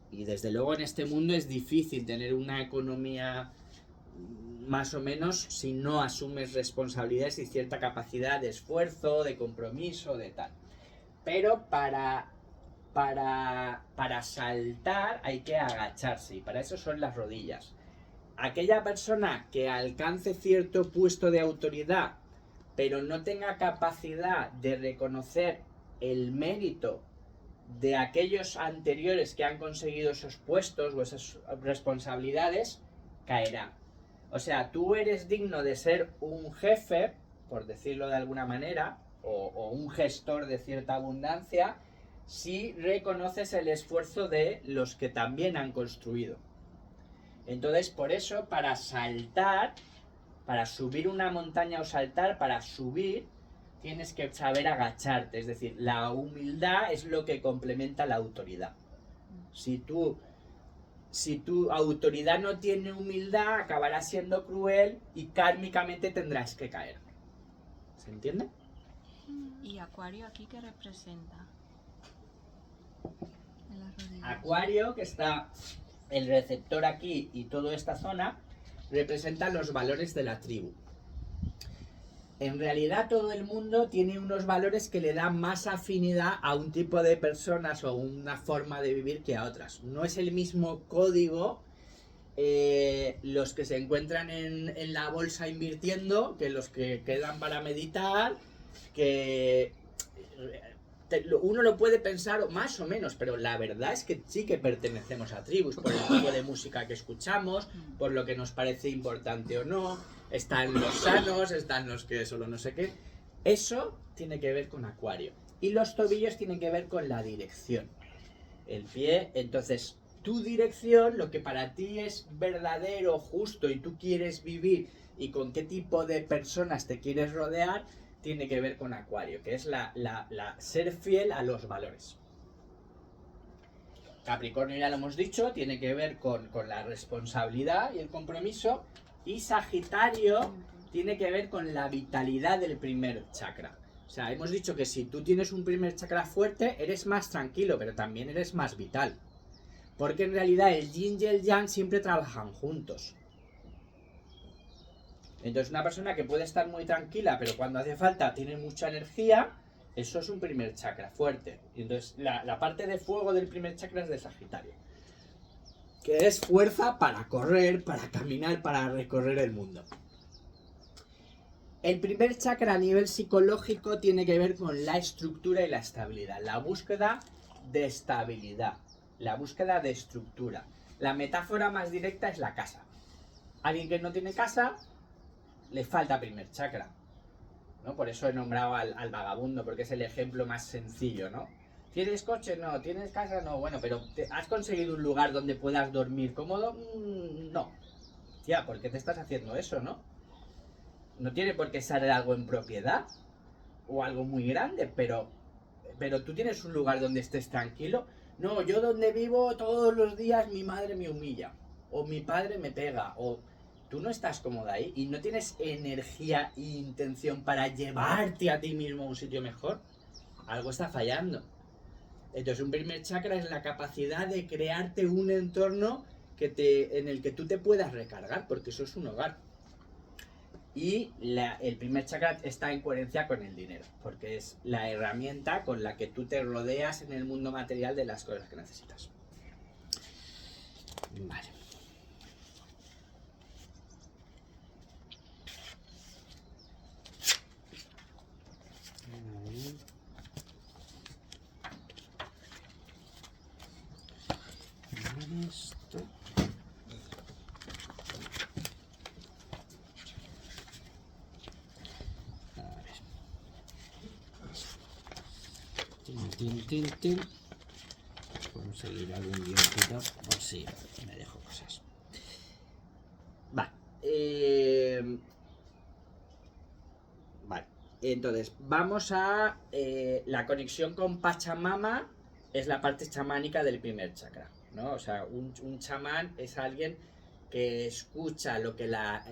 Y desde luego en este mundo es difícil tener una economía más o menos si no asumes responsabilidades y cierta capacidad de esfuerzo, de compromiso, de tal. Pero para saltar hay que agacharse y para eso son las rodillas. Aquella persona que alcance cierto puesto de autoridad pero no tenga capacidad de reconocer el mérito de aquellos anteriores que han conseguido esos puestos o esas responsabilidades, caerá. O sea, tú eres digno de ser un jefe, por decirlo de alguna manera, o un gestor de cierta abundancia, si reconoces el esfuerzo de los que también han construido. Entonces, por eso, para saltar, para subir una montaña o saltar, para subir, tienes que saber agacharte. Es decir, la humildad es lo que complementa la autoridad. Si tu autoridad no tiene humildad, acabará siendo cruel y kármicamente tendrás que caer. ¿Se entiende? ¿Y Acuario aquí qué representa? En las rodillas. Acuario, que está el receptor aquí y toda esta zona, representa los valores de la tribu. En realidad todo el mundo tiene unos valores que le dan más afinidad a un tipo de personas o una forma de vivir que a otras. No es el mismo código los que se encuentran en la bolsa invirtiendo que los que quedan para meditar, que uno lo puede pensar más o menos, pero la verdad es que sí que pertenecemos a tribus, por el tipo de música que escuchamos, por lo que nos parece importante o no. Están los sanos, están los que solo no sé qué. Eso tiene que ver con Acuario. Y los tobillos tienen que ver con la dirección. El pie, entonces, tu dirección, lo que para ti es verdadero, justo y tú quieres vivir y con qué tipo de personas te quieres rodear, tiene que ver con Acuario, que es la ser fiel a los valores. Capricornio, ya lo hemos dicho, tiene que ver con la responsabilidad y el compromiso. Y Sagitario tiene que ver con la vitalidad del primer chakra. O sea, hemos dicho que si tú tienes un primer chakra fuerte, eres más tranquilo, pero también eres más vital. Porque en realidad el yin y el yang siempre trabajan juntos. Entonces una persona que puede estar muy tranquila, pero cuando hace falta tiene mucha energía, eso es un primer chakra fuerte. Y entonces la parte de fuego del primer chakra es de Sagitario, que es fuerza para correr, para caminar, para recorrer el mundo. El primer chakra a nivel psicológico tiene que ver con la estructura y la estabilidad, la búsqueda de estabilidad, la búsqueda de estructura. La metáfora más directa es la casa. Alguien que no tiene casa, le falta primer chakra, ¿no? Por eso he nombrado al vagabundo, porque es el ejemplo más sencillo, ¿no? ¿Tienes coche? No. ¿Tienes casa? No. Bueno, pero ¿has conseguido un lugar donde puedas dormir cómodo? No. Tía, ¿por qué te estás haciendo eso, no? No tiene por qué ser algo en propiedad o algo muy grande, pero tú tienes un lugar donde estés tranquilo. No, yo donde vivo todos los días mi madre me humilla, o mi padre me pega, o tú no estás cómoda ahí y no tienes energía e intención para llevarte a ti mismo a un sitio mejor. Algo está fallando. Entonces un primer chakra es la capacidad de crearte un entorno en el que tú te puedas recargar, porque eso es un hogar. Y el primer chakra está en coherencia con el dinero, porque es la herramienta con la que tú te rodeas en el mundo material de las cosas que necesitas. Vale. Esto. A ver. Tin. Conseguir algún guioncito por si me dejo cosas. Vale. Vale. Entonces, vamos a la conexión con Pachamama. Es la parte chamánica del primer chakra, ¿no? O sea, un chamán es alguien que escucha lo que la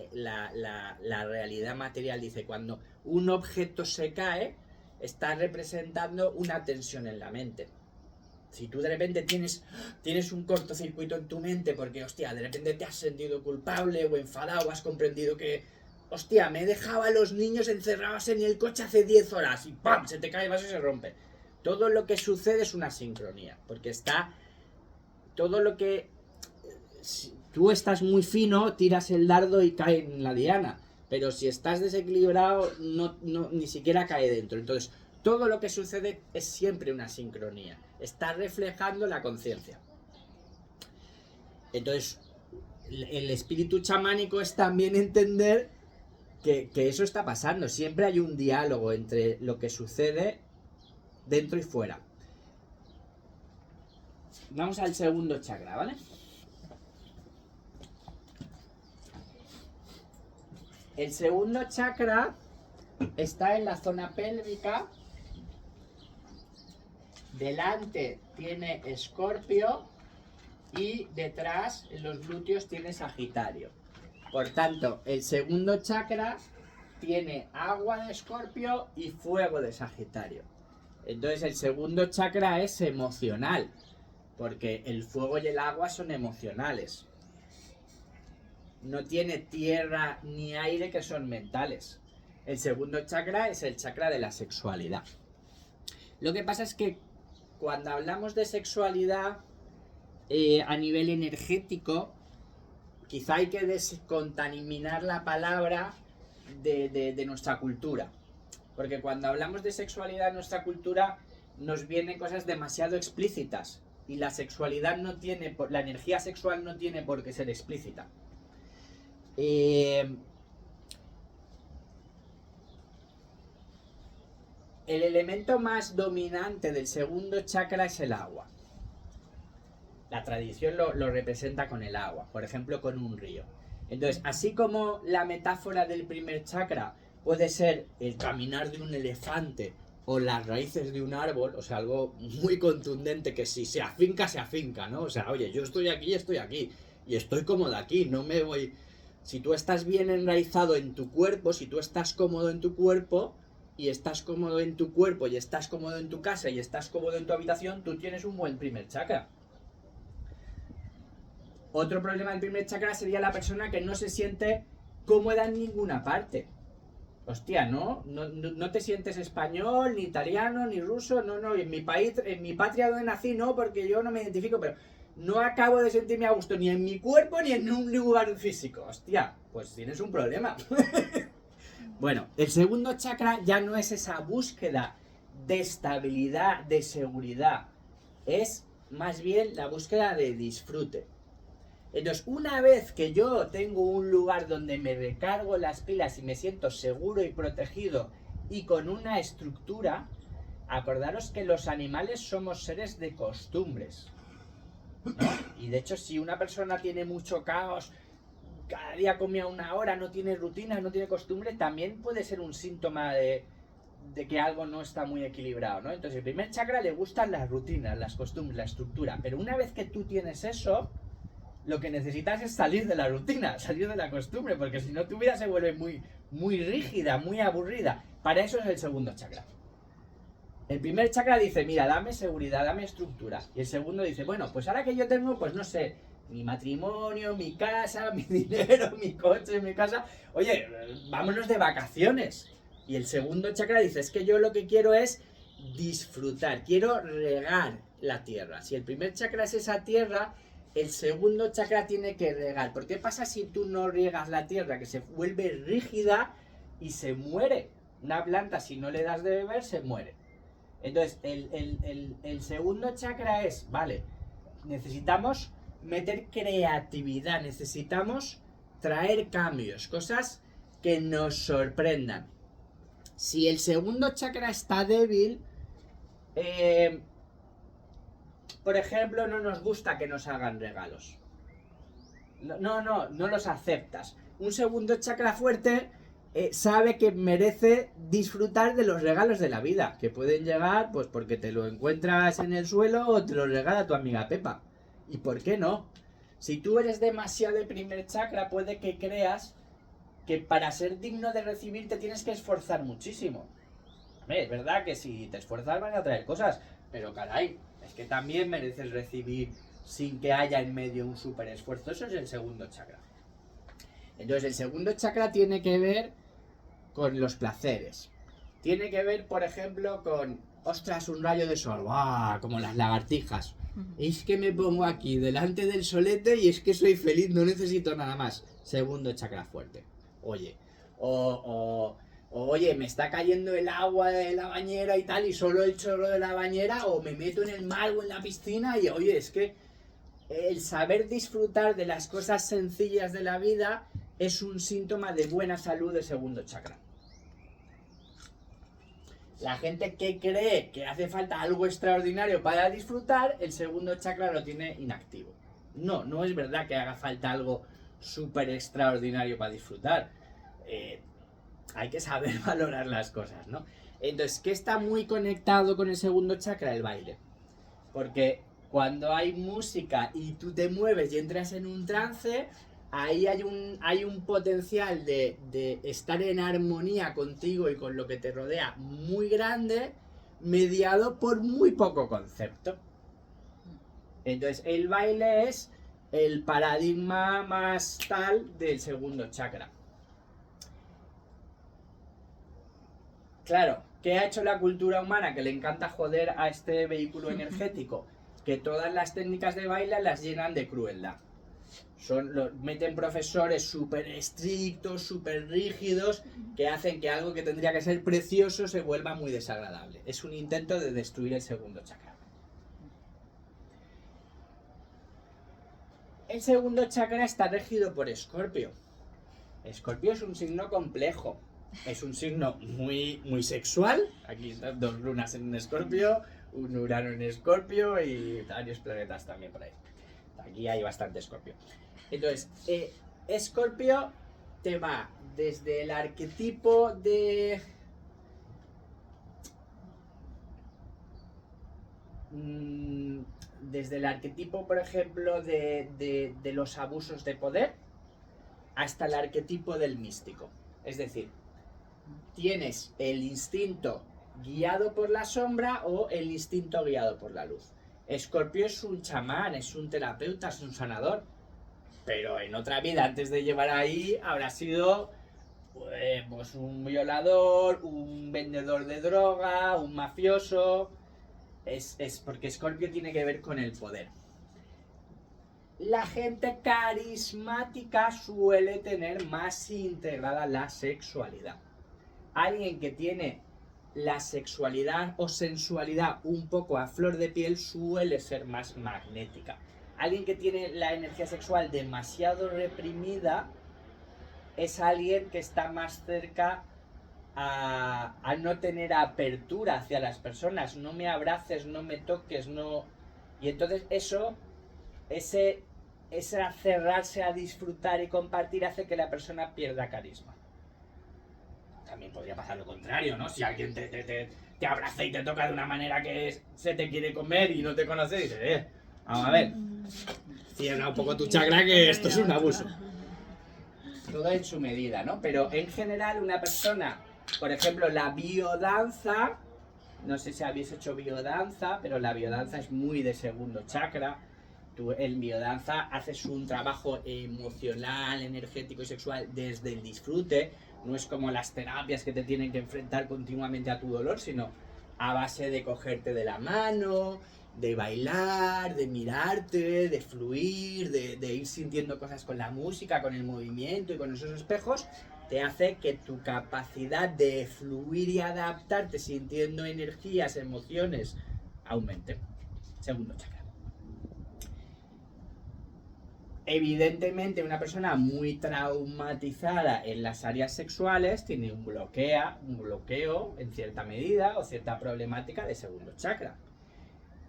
realidad material dice. Cuando un objeto se cae, está representando una tensión en la mente. Si tú de repente tienes un cortocircuito en tu mente porque, hostia, de repente te has sentido culpable o enfadado, o has comprendido que, hostia, me he dejado a los niños encerrados en el coche hace 10 horas y ¡pam! Se te cae el vaso y se rompe. Todo lo que sucede es una sincronía, porque está todo lo que... Si tú estás muy fino, tiras el dardo y cae en la diana, pero si estás desequilibrado, ni siquiera cae dentro. Entonces, todo lo que sucede es siempre una sincronía, está reflejando la conciencia. Entonces, el espíritu chamánico es también entender que eso está pasando, siempre hay un diálogo entre lo que sucede dentro y fuera. Vamos al segundo chakra, ¿vale? El segundo chakra está en la zona pélvica. Delante tiene Escorpio y detrás en los glúteos tiene Sagitario. Por tanto, el segundo chakra tiene agua de Escorpio y fuego de Sagitario. Entonces el segundo chakra es emocional, porque el fuego y el agua son emocionales. No tiene tierra ni aire, que son mentales. El segundo chakra es el chakra de la sexualidad. Lo que pasa es que cuando hablamos de sexualidad a nivel energético, quizá hay que descontaminar la palabra de nuestra cultura. Porque cuando hablamos de sexualidad en nuestra cultura nos vienen cosas demasiado explícitas. Y la sexualidad no tiene, la energía sexual no tiene por qué ser explícita. El elemento más dominante del segundo chakra es el agua. La tradición lo representa con el agua, por ejemplo con un río. Entonces, así como la metáfora del primer chakra puede ser el caminar de un elefante o las raíces de un árbol, o sea, algo muy contundente que si se afinca, ¿no? O sea, oye, yo estoy aquí y estoy cómodo aquí, no me voy... Si tú estás bien enraizado en tu cuerpo, si tú estás cómodo en tu cuerpo y estás cómodo en tu cuerpo y estás cómodo en tu casa y estás cómodo en tu habitación, tú tienes un buen primer chakra. Otro problema del primer chakra sería la persona que no se siente cómoda en ninguna parte. Hostia, no te sientes español, ni italiano, ni ruso, no, en mi país, en mi patria donde nací, no, porque yo no me identifico, pero no acabo de sentirme a gusto ni en mi cuerpo ni en un lugar físico. Hostia, pues tienes un problema. Bueno, el segundo chakra ya no es esa búsqueda de estabilidad, de seguridad, es más bien la búsqueda de disfrute. Entonces, una vez que yo tengo un lugar donde me recargo las pilas y me siento seguro y protegido y con una estructura, acordaros que los animales somos seres de costumbres, ¿no? Y de hecho, si una persona tiene mucho caos, cada día come a una hora, no tiene rutina, no tiene costumbre, también puede ser un síntoma de que algo no está muy equilibrado, ¿no? Entonces, el primer chakra le gustan las rutinas, las costumbres, la estructura, pero una vez que tú tienes eso, lo que necesitas es salir de la rutina, salir de la costumbre, porque si no tu vida se vuelve muy rígida, muy aburrida. Para eso es el segundo chakra. El primer chakra dice, mira, dame seguridad, dame estructura. Y el segundo dice, bueno, pues ahora que yo tengo, pues no sé, mi matrimonio, mi casa, mi dinero, mi coche, mi casa, oye, vámonos de vacaciones. Y el segundo chakra dice, es que yo lo que quiero es disfrutar, quiero regar la tierra. Si el primer chakra es esa tierra, el segundo chakra tiene que regar. ¿Por qué pasa si tú no riegas la tierra? Que se vuelve rígida y se muere. Una planta, si no le das de beber, se muere. Entonces, el segundo chakra es, vale, necesitamos meter creatividad, necesitamos traer cambios, cosas que nos sorprendan. Si el segundo chakra está débil, por ejemplo, no nos gusta que nos hagan regalos. No los aceptas. Un segundo chakra fuerte sabe que merece disfrutar de los regalos de la vida, que pueden llegar pues porque te lo encuentras en el suelo o te lo regala tu amiga Pepa. ¿Y por qué no? Si tú eres demasiado de primer chakra, puede que creas que para ser digno de recibir te tienes que esforzar muchísimo. Es verdad que si te esfuerzas van a traer cosas, pero caray, es que también mereces recibir sin que haya en medio un súper esfuerzo. Eso es el segundo chakra. Entonces el segundo chakra tiene que ver con los placeres. Tiene que ver, por ejemplo, con, ostras, un rayo de sol, ¡guau! Como las lagartijas. Es que me pongo aquí delante del solete y es que soy feliz, no necesito nada más. Segundo chakra fuerte. Oye, oye, me está cayendo el agua de la bañera y tal, y solo el chorro de la bañera, o me meto en el mar o en la piscina, y oye, es que el saber disfrutar de las cosas sencillas de la vida es un síntoma de buena salud de segundo chakra. La gente que cree que hace falta algo extraordinario para disfrutar, el segundo chakra lo tiene inactivo. No es verdad que haga falta algo súper extraordinario para disfrutar. Hay que saber valorar las cosas, ¿no? Entonces, ¿qué está muy conectado con el segundo chakra? El baile. Porque cuando hay música y tú te mueves y entras en un trance, ahí hay un potencial de estar en armonía contigo y con lo que te rodea muy grande, mediado por muy poco concepto. Entonces, el baile es el paradigma más tal del segundo chakra. Claro, ¿qué ha hecho la cultura humana? Que le encanta joder a este vehículo energético. Que todas las técnicas de baile las llenan de crueldad. Meten profesores súper estrictos, súper rígidos, que hacen que algo que tendría que ser precioso se vuelva muy desagradable. Es un intento de destruir el segundo chakra. El segundo chakra está regido por Escorpio. Escorpio es un signo complejo. Es un signo muy, muy sexual. Aquí están 2 lunas en Escorpio, un Urano en Escorpio y varios planetas también por ahí. Aquí hay bastante Escorpio. Entonces, Escorpio te va desde el arquetipo de... desde el arquetipo, por ejemplo, de los abusos de poder, hasta el arquetipo del místico. Es decir, tienes el instinto guiado por la sombra o el instinto guiado por la luz. Escorpio es un chamán, es un terapeuta, es un sanador. Pero en otra vida, antes de llevar ahí, habrá sido pues un violador, un vendedor de droga, un mafioso. Es porque Escorpio tiene que ver con el poder. La gente carismática suele tener más integrada la sexualidad. Alguien que tiene la sexualidad o sensualidad un poco a flor de piel suele ser más magnética. Alguien que tiene la energía sexual demasiado reprimida es alguien que está más cerca a no tener apertura hacia las personas. No me abraces, no me toques, no... Y entonces ese cerrarse a disfrutar y compartir hace que la persona pierda carisma. También podría pasar lo contrario, ¿no? Si alguien te abraza y te toca de una manera que se te quiere comer y no te conoce, dices, vamos a ver, cierra un poco tu chakra que esto es un abuso. Todo en su medida, ¿no? Pero en general una persona, por ejemplo, la biodanza no sé si habéis hecho biodanza, pero la biodanza es muy de segundo chakra. Tú en biodanza haces un trabajo emocional, energético y sexual desde el disfrute. No es como las terapias que te tienen que enfrentar continuamente a tu dolor, sino a base de cogerte de la mano, de bailar, de mirarte, de fluir, de ir sintiendo cosas con la música, con el movimiento y con esos espejos, te hace que tu capacidad de fluir y adaptarte sintiendo energías, emociones, aumente. Segundo chakra. Evidentemente, una persona muy traumatizada en las áreas sexuales tiene un bloqueo en cierta medida o cierta problemática de segundo chakra.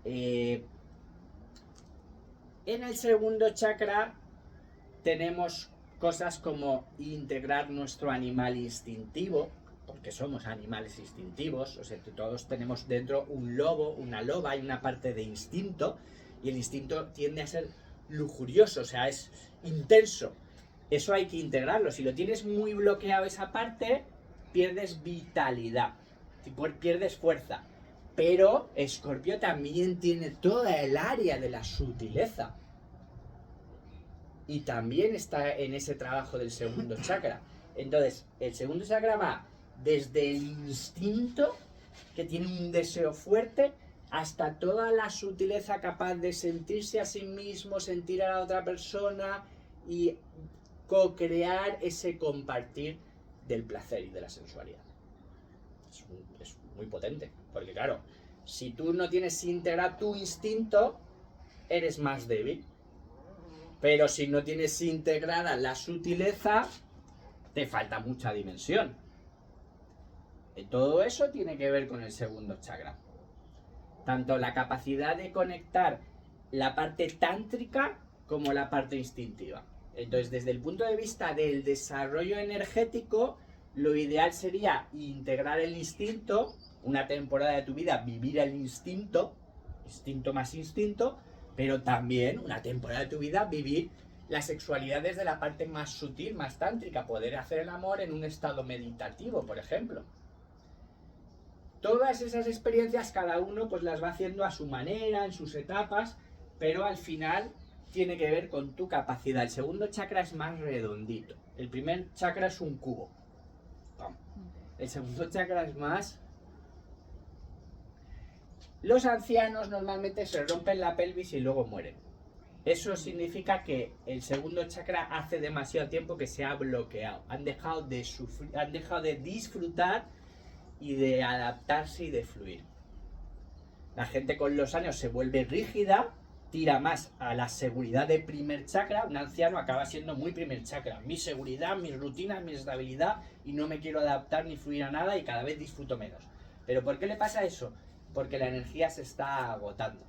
En el segundo chakra tenemos cosas como integrar nuestro animal instintivo, porque somos animales instintivos, o sea, todos tenemos dentro un lobo, una loba, hay una parte de instinto, y el instinto tiende a ser lujurioso, o sea, es intenso. Eso hay que integrarlo. Si lo tienes muy bloqueado esa parte, pierdes vitalidad, pierdes fuerza. Pero Escorpio también tiene toda el área de la sutileza. Y también está en ese trabajo del segundo chakra. Entonces, el segundo chakra va desde el instinto, que tiene un deseo fuerte, hasta toda la sutileza capaz de sentirse a sí mismo, sentir a la otra persona y co-crear ese compartir del placer y de la sensualidad. Es muy potente, porque claro, si tú no tienes integrado tu instinto, eres más débil. Pero si no tienes integrada la sutileza, te falta mucha dimensión. Y todo eso tiene que ver con el segundo chakra. Tanto la capacidad de conectar la parte tántrica como la parte instintiva. Entonces, desde el punto de vista del desarrollo energético, lo ideal sería integrar el instinto, una temporada de tu vida vivir el instinto más instinto, pero también una temporada de tu vida vivir la sexualidad desde la parte más sutil, más tántrica, poder hacer el amor en un estado meditativo, por ejemplo. Todas esas experiencias cada uno pues las va haciendo a su manera, en sus etapas, pero al final tiene que ver con tu capacidad. El segundo chakra es más redondito. El primer chakra es un cubo. El segundo chakra es más... Los ancianos normalmente se rompen la pelvis y luego mueren. Eso significa que el segundo chakra hace demasiado tiempo que se ha bloqueado. Han dejado de sufrir, han dejado de disfrutar y de adaptarse y de fluir. La gente con los años se vuelve rígida, tira más a la seguridad de primer chakra. Un anciano acaba siendo muy primer chakra. Mi seguridad, mis rutinas, mi estabilidad, y no me quiero adaptar ni fluir a nada y cada vez disfruto menos. ¿Pero por qué le pasa eso? Porque la energía se está agotando.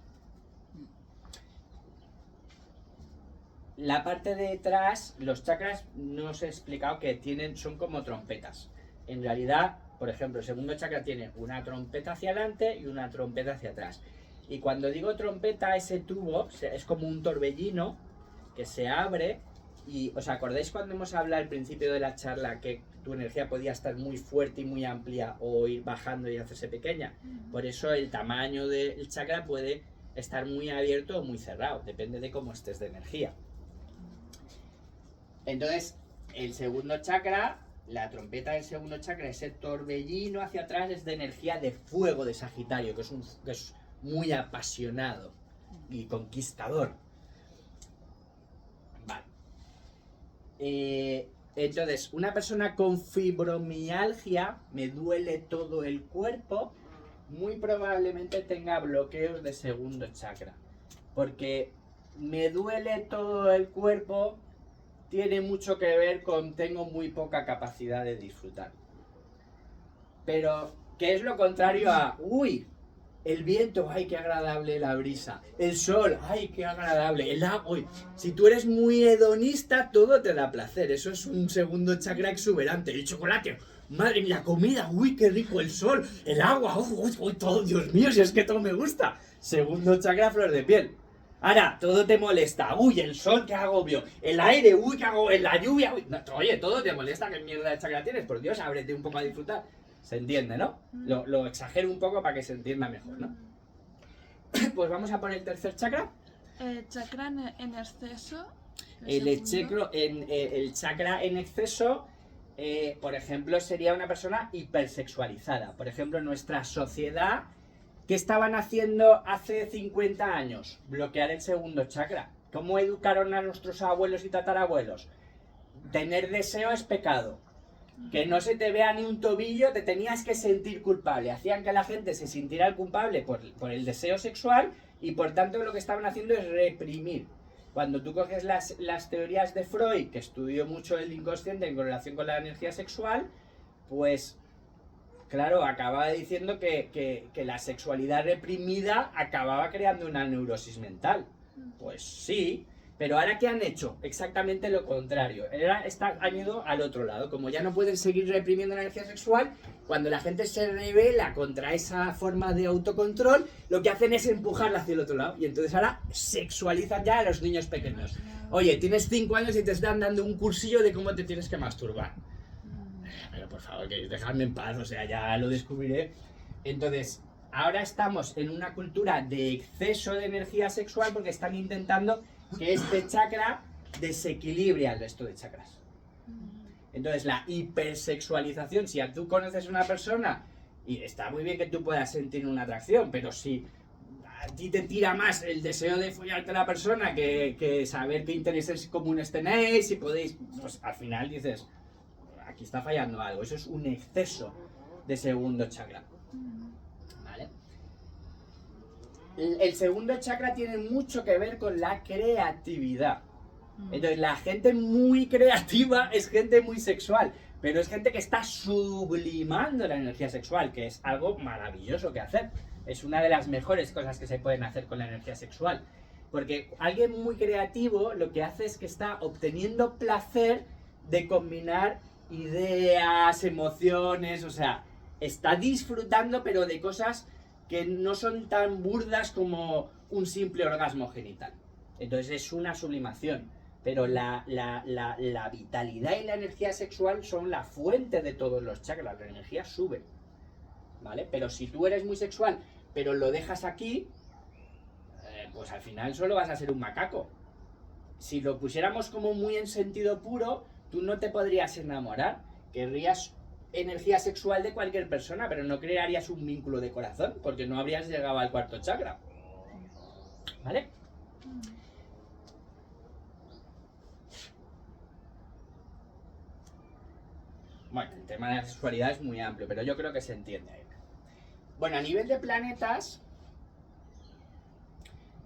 La parte de detrás, los chakras, no os he explicado que son como trompetas. En realidad, por ejemplo, el segundo chakra tiene una trompeta hacia adelante y una trompeta hacia atrás. Y cuando digo trompeta, ese tubo es como un torbellino que se abre. Y ¿os acordáis cuando hemos hablado al principio de la charla que tu energía podía estar muy fuerte y muy amplia o ir bajando y hacerse pequeña? Por eso el tamaño del chakra puede estar muy abierto o muy cerrado, depende de cómo estés de energía. Entonces, el segundo chakra, la trompeta del segundo chakra, ese torbellino hacia atrás, es de energía de fuego de Sagitario, que es muy apasionado y conquistador. Vale. Entonces, una persona con fibromialgia, me duele todo el cuerpo, muy probablemente tenga bloqueos de segundo chakra. Porque me duele todo el cuerpo tiene mucho que ver con tengo muy poca capacidad de disfrutar. Pero, ¿qué es lo contrario a uy? El viento, ¡ay, qué agradable la brisa! El sol, ¡ay, qué agradable! El agua, uy. Si tú eres muy hedonista, todo te da placer. Eso es un segundo chakra exuberante. El chocolate, madre mía, la comida, ¡uy, qué rico! El sol, el agua, ¡uy, todo! Dios mío, si es que todo me gusta. Segundo chakra, flor de piel. Ahora, todo te molesta. ¡Uy, el sol, qué agobio! El aire, ¡uy, qué agobio! La lluvia, ¡uy! No, oye, todo te molesta. ¿Qué mierda de chakra tienes? Por Dios, ábrete un poco a disfrutar. Se entiende, ¿no? Lo exagero un poco para que se entienda mejor, ¿no? Pues vamos a por el tercer chakra. Chakra en exceso. El chakra en exceso, por ejemplo, sería una persona hipersexualizada. Por ejemplo, en nuestra sociedad, ¿qué estaban haciendo hace 50 años? Bloquear el segundo chakra. ¿Cómo educaron a nuestros abuelos y tatarabuelos? Tener deseo es pecado. Que no se te vea ni un tobillo, te tenías que sentir culpable. Hacían que la gente se sintiera culpable por el deseo sexual y por tanto lo que estaban haciendo es reprimir. Cuando tú coges las teorías de Freud, que estudió mucho el inconsciente en relación con la energía sexual, pues claro, acababa diciendo que la sexualidad reprimida acababa creando una neurosis mental. Pues sí. Pero ahora, ¿qué han hecho? Exactamente lo contrario. Ahora han ido al otro lado. Como ya no pueden seguir reprimiendo la energía sexual, cuando la gente se revela contra esa forma de autocontrol, lo que hacen es empujarla hacia el otro lado. Y entonces ahora sexualizan ya a los niños pequeños. Oye, tienes 5 años y te están dando un cursillo de cómo te tienes que masturbar. Pero por favor, que dejadme en paz, o sea, ya lo descubriré. Entonces, ahora estamos en una cultura de exceso de energía sexual porque están intentando que este chakra desequilibre al resto de chakras. Entonces la hipersexualización, si tú conoces a una persona, y está muy bien que tú puedas sentir una atracción, pero si a ti te tira más el deseo de follarte a la persona que saber qué intereses comunes tenéis, si podéis, pues al final dices, aquí está fallando algo. Eso es un exceso de segundo chakra. ¿Vale? El segundo chakra tiene mucho que ver con la creatividad. Entonces la gente muy creativa es gente muy sexual, pero es gente que está sublimando la energía sexual, que es algo maravilloso que hacer. Es una de las mejores cosas que se pueden hacer con la energía sexual. Porque alguien muy creativo lo que hace es que está obteniendo placer de combinar ideas, emociones, o sea, está disfrutando pero de cosas que no son tan burdas como un simple orgasmo genital. Entonces es una sublimación. Pero la vitalidad y la energía sexual son la fuente de todos los chakras. La energía sube, ¿vale? Pero si tú eres muy sexual, pero lo dejas aquí, pues al final solo vas a ser un macaco. Si lo pusiéramos como muy en sentido puro, tú no te podrías enamorar. Querrías energía sexual de cualquier persona, pero no crearías un vínculo de corazón, porque no habrías llegado al cuarto chakra. ¿Vale? Bueno, el tema de la sexualidad es muy amplio, pero yo creo que se entiende ahí. Bueno, a nivel de planetas,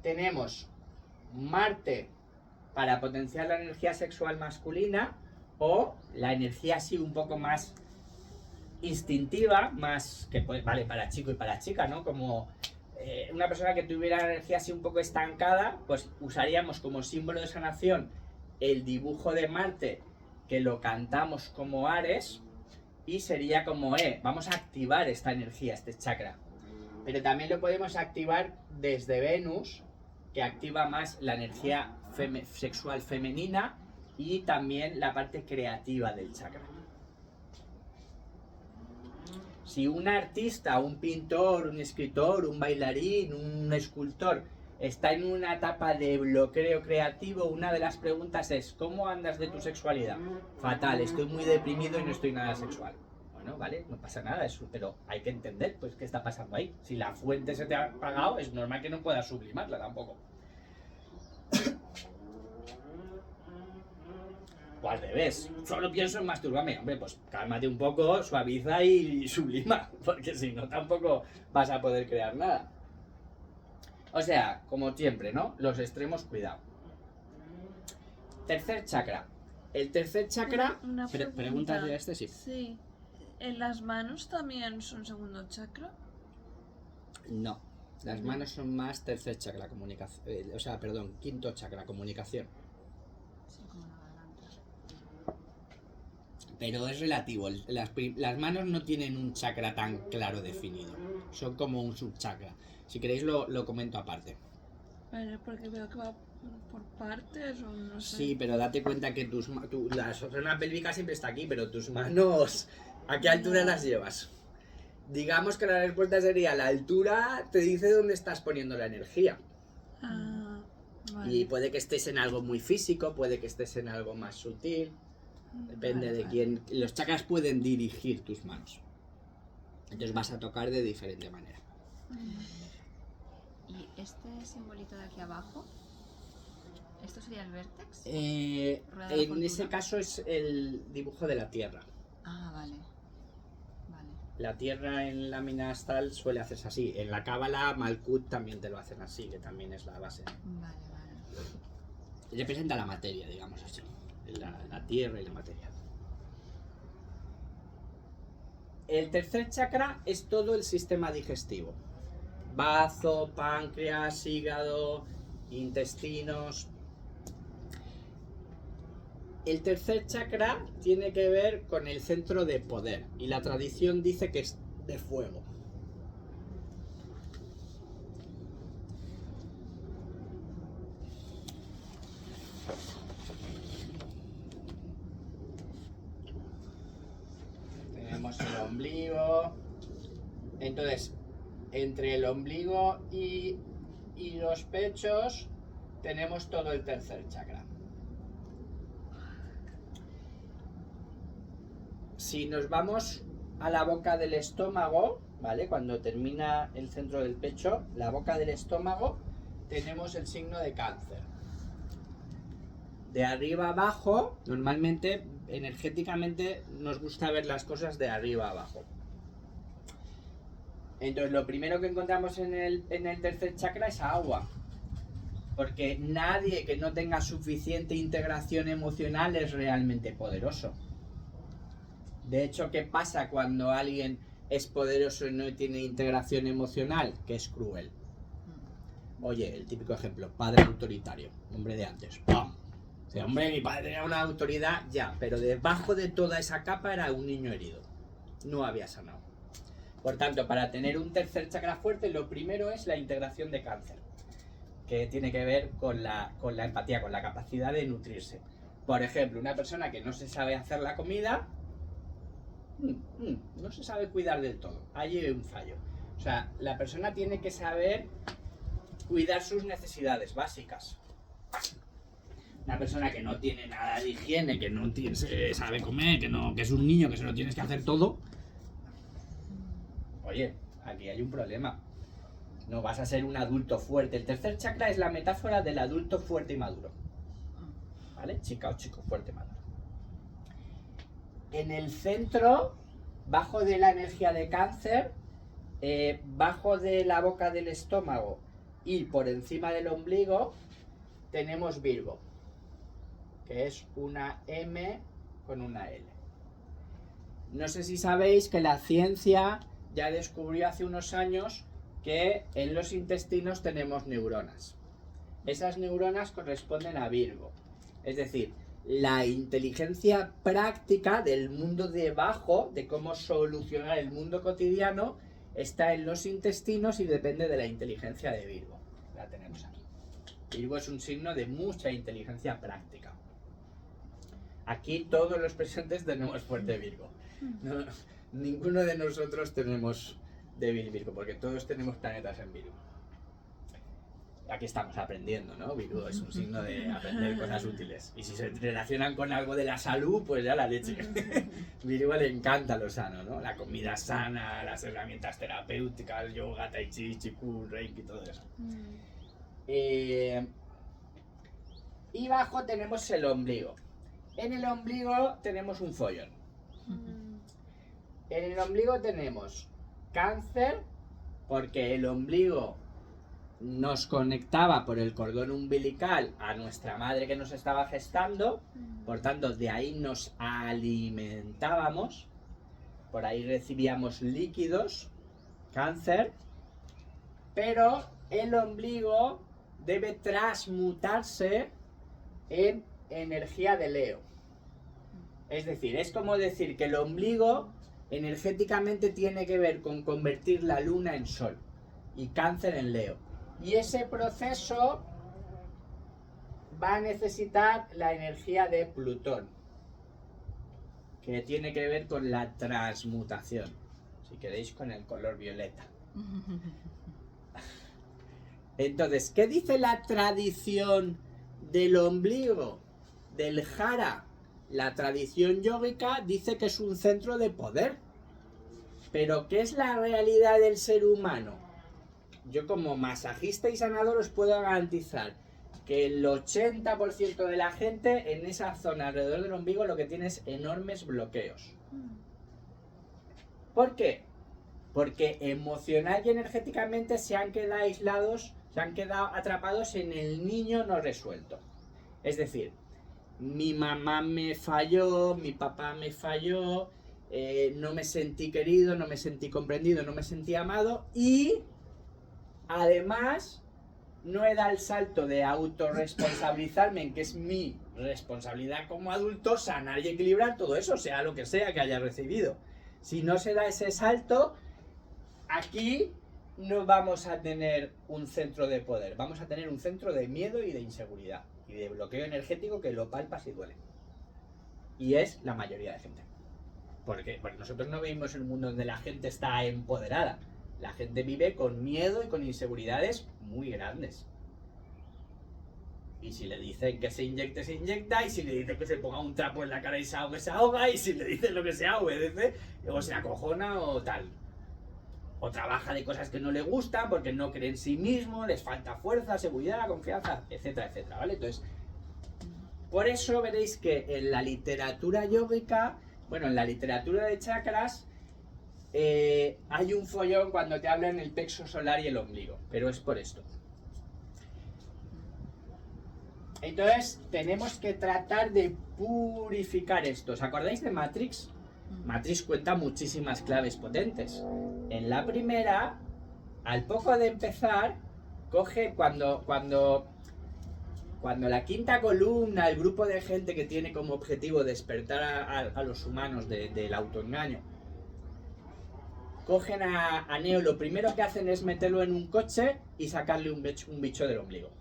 tenemos Marte para potenciar la energía sexual masculina o la energía así un poco más instintiva, más que pues, vale para chico y para chica, ¿no? Como una persona que tuviera la energía así un poco estancada, pues usaríamos como símbolo de sanación el dibujo de Marte, que lo cantamos como Ares, y sería como, vamos a activar esta energía, este chakra. Pero también lo podemos activar desde Venus, que activa más la energía sexual femenina y también la parte creativa del chakra. Si un artista, un pintor, un escritor, un bailarín, un escultor está en una etapa de bloqueo creativo, una de las preguntas es: ¿cómo andas de tu sexualidad? Fatal, estoy muy deprimido y no estoy nada sexual. Bueno, vale, no pasa nada, eso, pero hay que entender pues qué está pasando ahí. Si la fuente se te ha apagado, es normal que no puedas sublimarla tampoco. O al revés, solo pienso en masturbarme. Hombre, pues cálmate un poco, suaviza y sublima, porque si no tampoco vas a poder crear nada. O sea, como siempre, ¿no? Los extremos, cuidado. Tercer chakra. El tercer chakra... Una preguntas de este, sí. Sí. ¿En las manos también son segundo chakra? No. Las manos son más tercer chakra, comunicación. Quinto chakra, comunicación. Sí, como la garganta. Pero es relativo. Las manos no tienen un chakra tan claro definido. Son como un subchakra. Si queréis lo comento aparte. Vale, porque veo que va por partes o no sé. Sí, pero date cuenta que la zona pélvica siempre está aquí, pero tus manos, ¿a qué altura las llevas? digamos que la respuesta sería: la altura te dice dónde estás poniendo la energía. Ah, vale. Y puede que estés en algo muy físico, puede que estés en algo más sutil. Depende de quién. Los chakras pueden dirigir tus manos. Entonces vas a tocar de diferente manera. ¿Y este simbolito de aquí abajo? ¿Esto sería el vértex? Rueda de En fortuna. ese caso es el dibujo de la Tierra. Ah, vale. Vale. La Tierra en lámina astral suele hacerse así. En la Cábala, Malkut también te lo hacen así, que también es la base. Vale, vale. Representa la materia, digamos así. La Tierra y la materia. El tercer chakra es todo el sistema digestivo. Bazo, páncreas, hígado, intestinos. El tercer chakra tiene que ver con el centro de poder y la tradición dice que es de fuego. Tenemos el ombligo. Entonces, entre el ombligo y los pechos tenemos todo el tercer chakra. Si nos vamos a la boca del estómago, ¿vale? Cuando termina el centro del pecho, la boca del estómago, tenemos el signo de Cáncer. De arriba abajo, normalmente, energéticamente, nos gusta ver las cosas de arriba abajo. Entonces, lo primero que encontramos en el tercer chakra es agua. Porque nadie que no tenga suficiente integración emocional es realmente poderoso. De hecho, ¿qué pasa cuando alguien es poderoso y no tiene integración emocional? Que es cruel. Oye, el típico ejemplo, padre autoritario, hombre de antes. ¡Pam! O sea, hombre, mi padre era una autoridad, ya, pero debajo de toda esa capa era un niño herido. No había sanado. Por tanto, para tener un tercer chakra fuerte, lo primero es la integración de Cáncer, que tiene que ver con la empatía, con la capacidad de nutrirse. Por ejemplo, una persona que no se sabe hacer la comida, no se sabe cuidar del todo. Ahí hay un fallo. O sea, la persona tiene que saber cuidar sus necesidades básicas. Una persona que no tiene nada de higiene, que no sabe comer, que es un niño, que se lo tienes que hacer todo. Oye, aquí hay un problema. No vas a ser un adulto fuerte. El tercer chakra es la metáfora del adulto fuerte y maduro. ¿Vale? Chica o chico fuerte y maduro. En el centro, bajo de la energía de Cáncer, bajo de la boca del estómago y por encima del ombligo, tenemos Virgo, que es una M con una L. No sé si sabéis que la ciencia ya descubrió hace unos años que en los intestinos tenemos neuronas. Esas neuronas corresponden a Virgo. Es decir, la inteligencia práctica del mundo debajo, de cómo solucionar el mundo cotidiano, está en los intestinos y depende de la inteligencia de Virgo. La tenemos aquí. Virgo es un signo de mucha inteligencia práctica. Aquí todos los presentes tenemos fuerte Virgo. No, ninguno de nosotros tenemos débil Virgo, porque todos tenemos planetas en Virgo. Aquí estamos aprendiendo, ¿no? Virgo es un signo de aprender cosas útiles. Y si se relacionan con algo de la salud, pues ya la leche. Virgo le encanta lo sano, ¿no? La comida sana, las herramientas terapéuticas, el yoga, tai chi, qigong, reiki, todo eso. Y bajo tenemos el ombligo. En el ombligo tenemos un follón. En el ombligo tenemos Cáncer, porque el ombligo nos conectaba por el cordón umbilical a nuestra madre que nos estaba gestando, por tanto de ahí nos alimentábamos, por ahí recibíamos líquidos, Cáncer, pero el ombligo debe transmutarse en energía de Leo. Es decir, es como decir que el ombligo energéticamente tiene que ver con convertir la luna en sol y Cáncer en Leo. Y ese proceso va a necesitar la energía de Plutón, que tiene que ver con la transmutación. O si queréis con el color violeta. Entonces, ¿qué dice la tradición del ombligo, del jara? La tradición yógica dice que es un centro de poder. Pero ¿qué es la realidad del ser humano? Yo como masajista y sanador os puedo garantizar que el 80% de la gente en esa zona alrededor del ombligo lo que tiene es enormes bloqueos. ¿Por qué? Porque emocional y energéticamente se han quedado aislados, se han quedado atrapados en el niño no resuelto. Es decir, mi mamá me falló, mi papá me falló, no me sentí querido, no me sentí comprendido, no me sentí amado y además no he dado el salto de autorresponsabilizarme en que es mi responsabilidad como adulto sanar y equilibrar todo eso, sea lo que sea que haya recibido. Si no se da ese salto, aquí no vamos a tener un centro de poder, vamos a tener un centro de miedo y de inseguridad y de bloqueo energético que lo palpas y duele. Y es la mayoría de gente. ¿Por qué? Porque nosotros no vivimos en un mundo donde la gente está empoderada. La gente vive con miedo y con inseguridades muy grandes. Y si le dicen que se inyecta, y si le dicen que se ponga un trapo en la cara y se ahoga, y si le dicen lo que sea, obedece, o se acojona o tal. O trabaja de cosas que no le gustan porque no cree en sí mismo, les falta fuerza, seguridad, confianza, etcétera, etcétera, ¿vale? Entonces, por eso veréis que en la literatura yógica, bueno, en la literatura de chakras, hay un follón cuando te hablan el plexo solar y el ombligo, pero es por esto. Entonces, tenemos que tratar de purificar esto. ¿Os acordáis de Matrix? Matrix cuenta muchísimas claves potentes. En la primera, al poco de empezar, coge cuando la quinta columna, el grupo de gente que tiene como objetivo despertar a los humanos del autoengaño, cogen a Neo, lo primero que hacen es meterlo en un coche y sacarle un bicho del ombligo.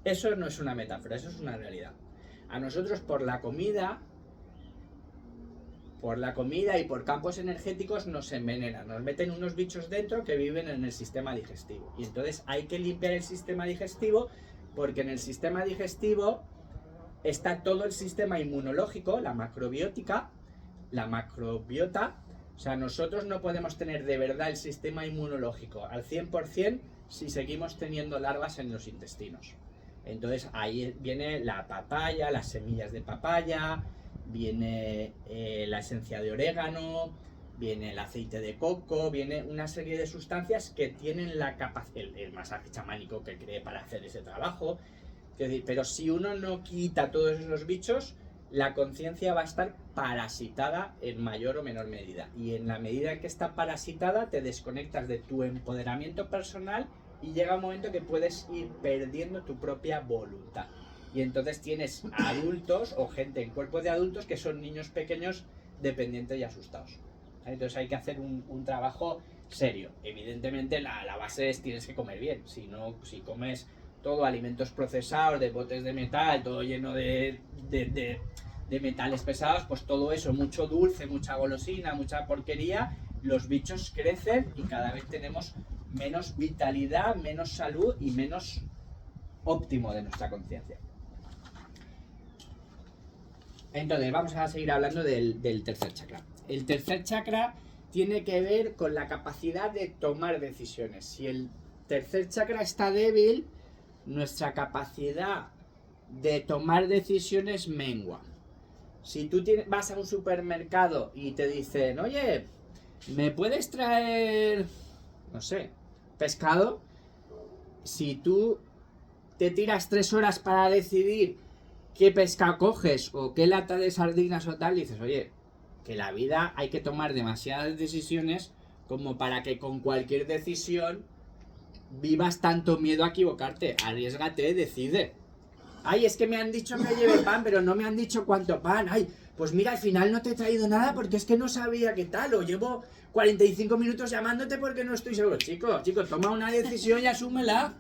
Eso no es una metáfora, eso es una realidad. A nosotros por la comida y por campos energéticos nos envenenan, nos meten unos bichos dentro que viven en el sistema digestivo. Y entonces hay que limpiar el sistema digestivo porque en el sistema digestivo está todo el sistema inmunológico, la macrobiota. O sea, nosotros no podemos tener de verdad el sistema inmunológico al 100% si seguimos teniendo larvas en los intestinos. Entonces ahí viene la papaya, las semillas de papaya, viene la esencia de orégano, viene el aceite de coco, viene una serie de sustancias que tienen la capacidad, el masaje chamánico que cree para hacer ese trabajo. Es decir, pero si uno no quita todos esos bichos, la conciencia va a estar parasitada en mayor o menor medida. Y en la medida que está parasitada, te desconectas de tu empoderamiento personal y llega un momento que puedes ir perdiendo tu propia voluntad. Y entonces tienes adultos o gente en cuerpos de adultos que son niños pequeños dependientes y asustados. Entonces hay que hacer un trabajo serio. Evidentemente la base es tienes que comer bien. Si comes todo alimentos procesados, de botes de metal, todo lleno de metales pesados, pues todo eso, mucho dulce, mucha golosina, mucha porquería, los bichos crecen y cada vez tenemos menos vitalidad, menos salud y menos óptimo de nuestra conciencia. Entonces vamos a seguir hablando del tercer chakra. El tercer chakra tiene que ver con la capacidad de tomar decisiones. Si el tercer chakra está débil, nuestra capacidad de tomar decisiones mengua. Si tú vas a un supermercado y te dicen, oye, ¿me puedes traer, no sé, pescado? Si tú te tiras 3 horas para decidir qué pescado coges o qué lata de sardinas o tal, dices, oye, que la vida hay que tomar demasiadas decisiones como para que con cualquier decisión vivas tanto miedo a equivocarte. Arriésgate, decide. Ay, es que me han dicho que lleve pan, pero no me han dicho cuánto pan. Ay, pues mira, al final no te he traído nada porque es que no sabía qué tal. O llevo 45 minutos llamándote porque no estoy seguro. Chicos, toma una decisión y asúmela.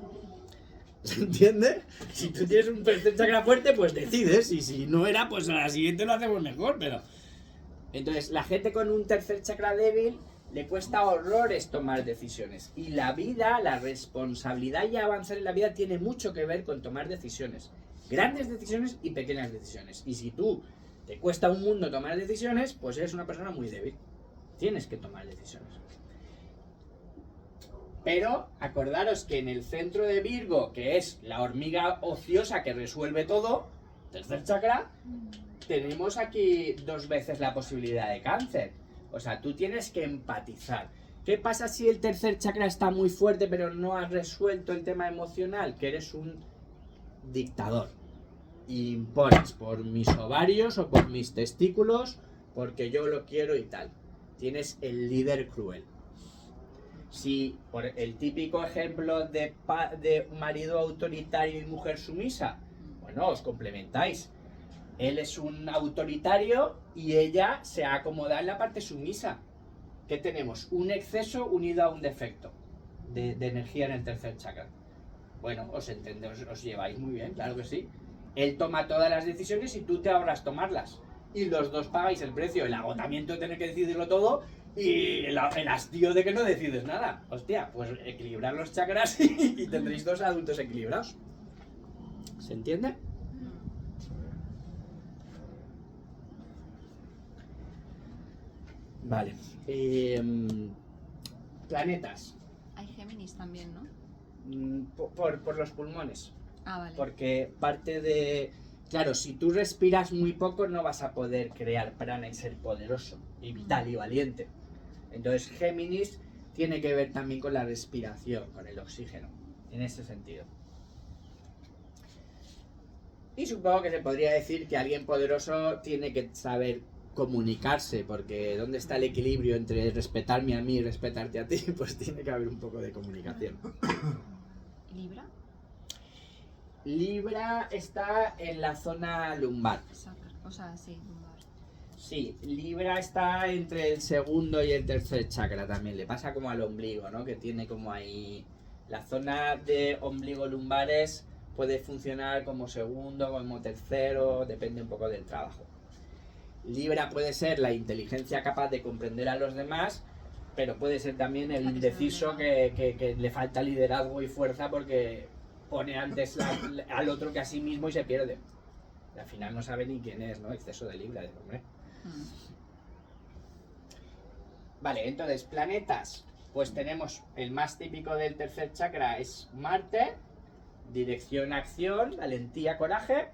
¿Se entiende? Si tú tienes un tercer chakra fuerte, pues decides. Y si no era, pues a la siguiente lo hacemos mejor, pero... Entonces, la gente con un tercer chakra débil le cuesta horrores tomar decisiones. Y la vida, la responsabilidad y avanzar en la vida tiene mucho que ver con tomar decisiones. Grandes decisiones y pequeñas decisiones. Y si tú te cuesta un mundo tomar decisiones, pues eres una persona muy débil. Tienes que tomar decisiones. Pero acordaros que en el centro de Virgo, que es la hormiga ociosa que resuelve todo, tercer chakra, tenemos aquí 2 veces la posibilidad de cáncer. O sea, tú tienes que empatizar. ¿Qué pasa si el tercer chakra está muy fuerte pero no has resuelto el tema emocional? Que eres un dictador. Y impones por mis ovarios o por mis testículos, porque yo lo quiero y tal. Tienes el líder cruel. Si, por el típico ejemplo de marido autoritario y mujer sumisa, bueno, os complementáis. Él es un autoritario y ella se acomoda en la parte sumisa. ¿Qué tenemos? Un exceso unido a un defecto de energía en el tercer chakra. Bueno, os entendéis, os lleváis muy bien, claro que sí. Él toma todas las decisiones y tú te ahorras tomarlas. Y los dos pagáis el precio, el agotamiento de tener que decidirlo todo y el hastío de que no decides nada. Hostia, pues equilibrar los chakras y tendréis 2 adultos equilibrados. ¿Se entiende? Vale. Planetas. Hay Géminis también, ¿no? Por los pulmones. Ah, vale. Porque parte de... Claro, si tú respiras muy poco no vas a poder crear prana y ser poderoso y vital y valiente. Entonces Géminis tiene que ver también con la respiración, con el oxígeno, en ese sentido. Y supongo que se podría decir que alguien poderoso tiene que saber comunicarse, porque ¿dónde está el equilibrio entre respetarme a mí y respetarte a ti? Pues tiene que haber un poco de comunicación. ¿Libra? Libra está en la zona lumbar. O sea, sí, lumbar. Sí, Libra está entre el segundo y el tercer chakra también. Le pasa como al ombligo, ¿no? Que tiene como ahí... La zona de ombligo lumbares puede funcionar como segundo, como tercero, depende un poco del trabajo. Libra puede ser la inteligencia capaz de comprender a los demás, pero puede ser también el indeciso que le falta liderazgo y fuerza porque pone antes al otro que a sí mismo y se pierde. Y al final no sabe ni quién es, ¿no? Exceso de Libra, de hombre. Vale, entonces, planetas. Pues tenemos el más típico del tercer chakra es Marte, dirección, acción, valentía, coraje.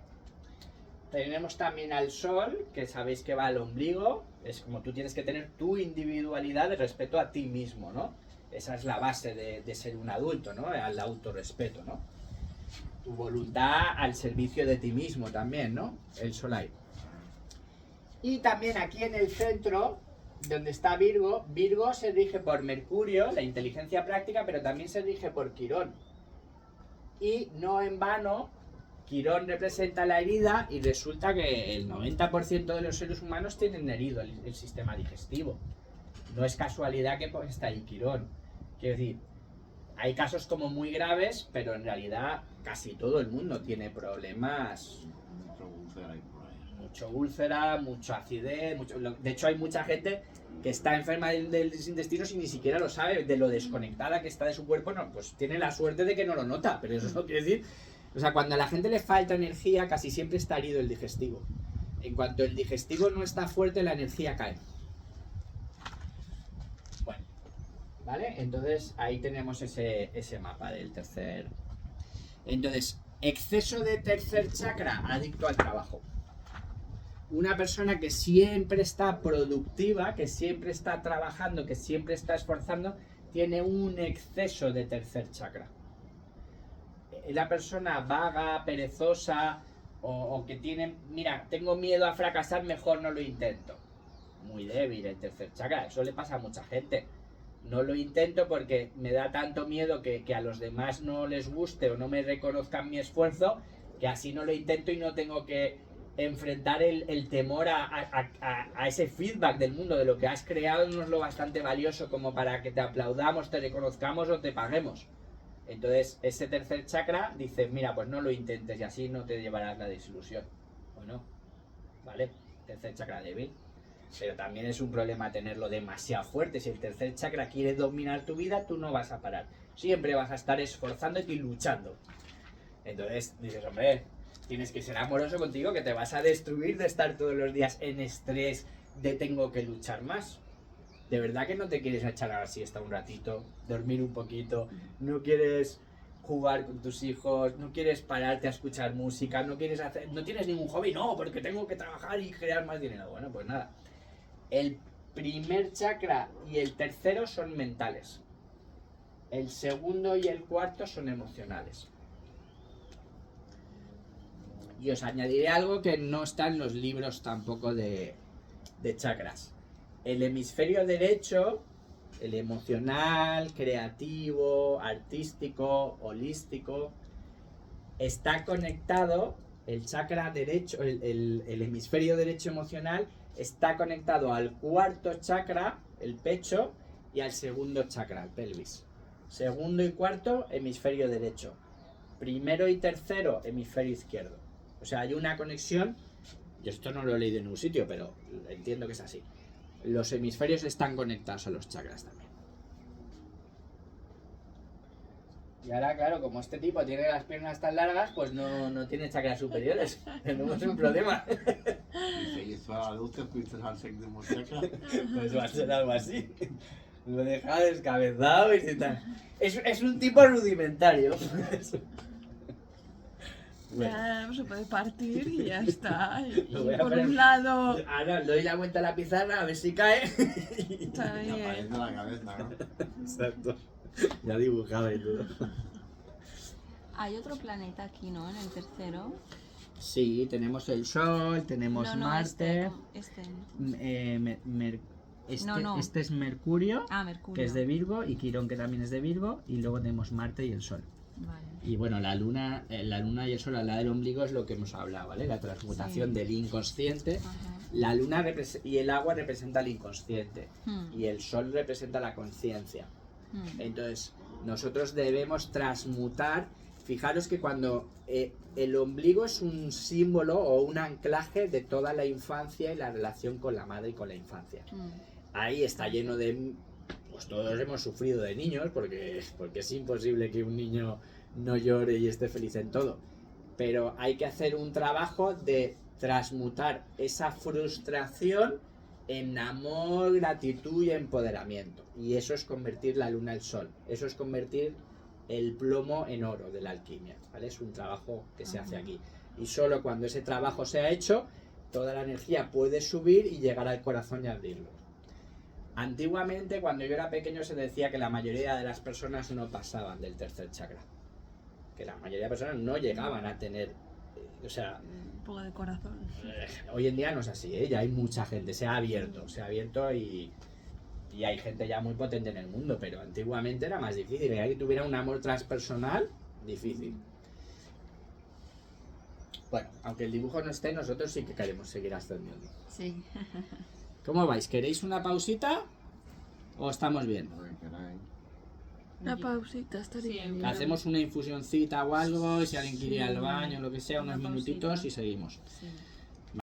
Tenemos también al Sol, que sabéis que va al ombligo. Es como tú tienes que tener tu individualidad de respeto a ti mismo, ¿no? Esa es la base de ser un adulto, ¿no? Al autorrespeto, ¿no? Tu voluntad al servicio de ti mismo también, ¿no? El Sol ahí. Y también aquí en el centro, donde está Virgo, Virgo se rige por Mercurio, la inteligencia práctica, pero también se rige por Quirón. Y no en vano, Quirón representa la herida y resulta que el 90% de los seres humanos tienen herido el sistema digestivo. No es casualidad que está ahí Quirón. Quiero decir, hay casos como muy graves, pero en realidad casi todo el mundo tiene problemas. Mucho úlcera hay por ahí. Mucho úlcera, mucho acidez, de hecho hay mucha gente que está enferma del intestino y ni siquiera lo sabe, de lo desconectada que está de su cuerpo, no, pues tiene la suerte de que no lo nota, pero eso no quiere decir... O sea, cuando a la gente le falta energía, casi siempre está herido el digestivo. En cuanto el digestivo no está fuerte, la energía cae. Bueno, ¿vale? Entonces ahí tenemos ese mapa del tercer... Entonces, exceso de tercer chakra, adicto al trabajo. Una persona que siempre está productiva, que siempre está trabajando, que siempre está esforzando, tiene un exceso de tercer chakra. La persona vaga, perezosa o que tiene, mira, tengo miedo a fracasar, mejor no lo intento. Muy débil el tercer chakra, eso le pasa a mucha gente. No lo intento porque me da tanto miedo que a los demás no les guste o no me reconozcan mi esfuerzo, que así no lo intento y no tengo que enfrentar el temor a ese feedback del mundo, de lo que has creado no es lo bastante valioso como para que te aplaudamos, te reconozcamos o te paguemos. Entonces ese tercer chakra dice, mira, pues no lo intentes y así no te llevarás la desilusión. ¿O no? ¿Vale? Tercer chakra débil. Pero también es un problema tenerlo demasiado fuerte. Si el tercer chakra quiere dominar tu vida, tú no vas a parar. Siempre vas a estar esforzándote y luchando. Entonces dices, hombre, tienes que ser amoroso contigo, que te vas a destruir de estar todos los días en estrés de tengo que luchar más. De verdad que no te quieres echar a la siesta un ratito, dormir un poquito, no quieres jugar con tus hijos, no quieres pararte a escuchar música, no tienes ningún hobby, no, porque tengo que trabajar y crear más dinero. Bueno, pues nada. El primer chakra y el tercero son mentales. El segundo y el cuarto son emocionales. Y os añadiré algo que no está en los libros tampoco de chakras. El hemisferio derecho, el emocional, creativo, artístico, holístico, está conectado, el chakra derecho, el hemisferio derecho emocional está conectado al cuarto chakra, el pecho, y al segundo chakra, el pelvis. Segundo y cuarto, hemisferio derecho. Primero y tercero, hemisferio izquierdo. O sea, hay una conexión, yo esto no lo he leído en un sitio, pero entiendo que es así. Los hemisferios están conectados a los chakras también. Y ahora, claro, como este tipo tiene las piernas tan largas, pues no tiene chakras superiores. Tenemos un problema. I si es fa la luz, te fuiste al sec de Monteca. Pues va a ser algo así. Lo deja descabezado y tal. Es un tipo rudimentario. Bueno. Ya se puede partir y ya está. Y Lo voy a por poner- un lado Ahora doy la vuelta a la pizarra a ver si cae. está Me bien. aparece la cabeza, ¿no? Exacto. Ya dibujaba y todo. Hay otro planeta aquí, ¿no? En el tercero. Sí, tenemos el Sol, tenemos No, no, Marte. este. No. Este es Mercurio, Ah, Mercurio. que es de Virgo, y Quirón, que también es de Virgo, y luego tenemos Marte y el Sol. Vale. Y bueno, la luna y el sol al lado del ombligo es lo que hemos hablado, ¿vale? La transmutación Sí. del inconsciente. Ajá. La luna y el agua representa el inconsciente Hmm, y el sol representa la conciencia. hmm. Entonces, nosotros debemos transmutar. Fijaros que cuando el ombligo es un símbolo o un anclaje de toda la infancia y la relación con la madre y con la infancia. Ahí está lleno de... Pues todos hemos sufrido de niños porque es imposible que un niño no llore y esté feliz en todo. Pero hay que hacer un trabajo de transmutar esa frustración en amor, gratitud y empoderamiento. Y eso es convertir la luna en sol. Eso es convertir el plomo en oro de la alquimia, ¿vale? Es un trabajo que se hace aquí. Y solo cuando ese trabajo se ha hecho, toda la energía puede subir y llegar al corazón y abrirlo. Antiguamente, cuando yo era pequeño, se decía que la mayoría de las personas no pasaban del tercer chakra. Que la mayoría de personas no llegaban a tener... o sea, Un poco de corazón. hoy en día no es así, ¿eh? Ya hay mucha gente, se ha abierto y hay gente ya muy potente en el mundo, pero antiguamente era más difícil. Era que tuviera un amor transpersonal, difícil. Bueno, aunque el dibujo no esté, nosotros sí que queremos seguir ascendiendo. Sí. ¿Cómo vais? ¿Queréis una pausita o estamos bien? Lo que queráis. Una pausita estaría Sí, bien. Hacemos una infusioncita o algo, y si alguien quiere ir al baño, lo que sea, unos Una minutitos pausita. y seguimos. Sí.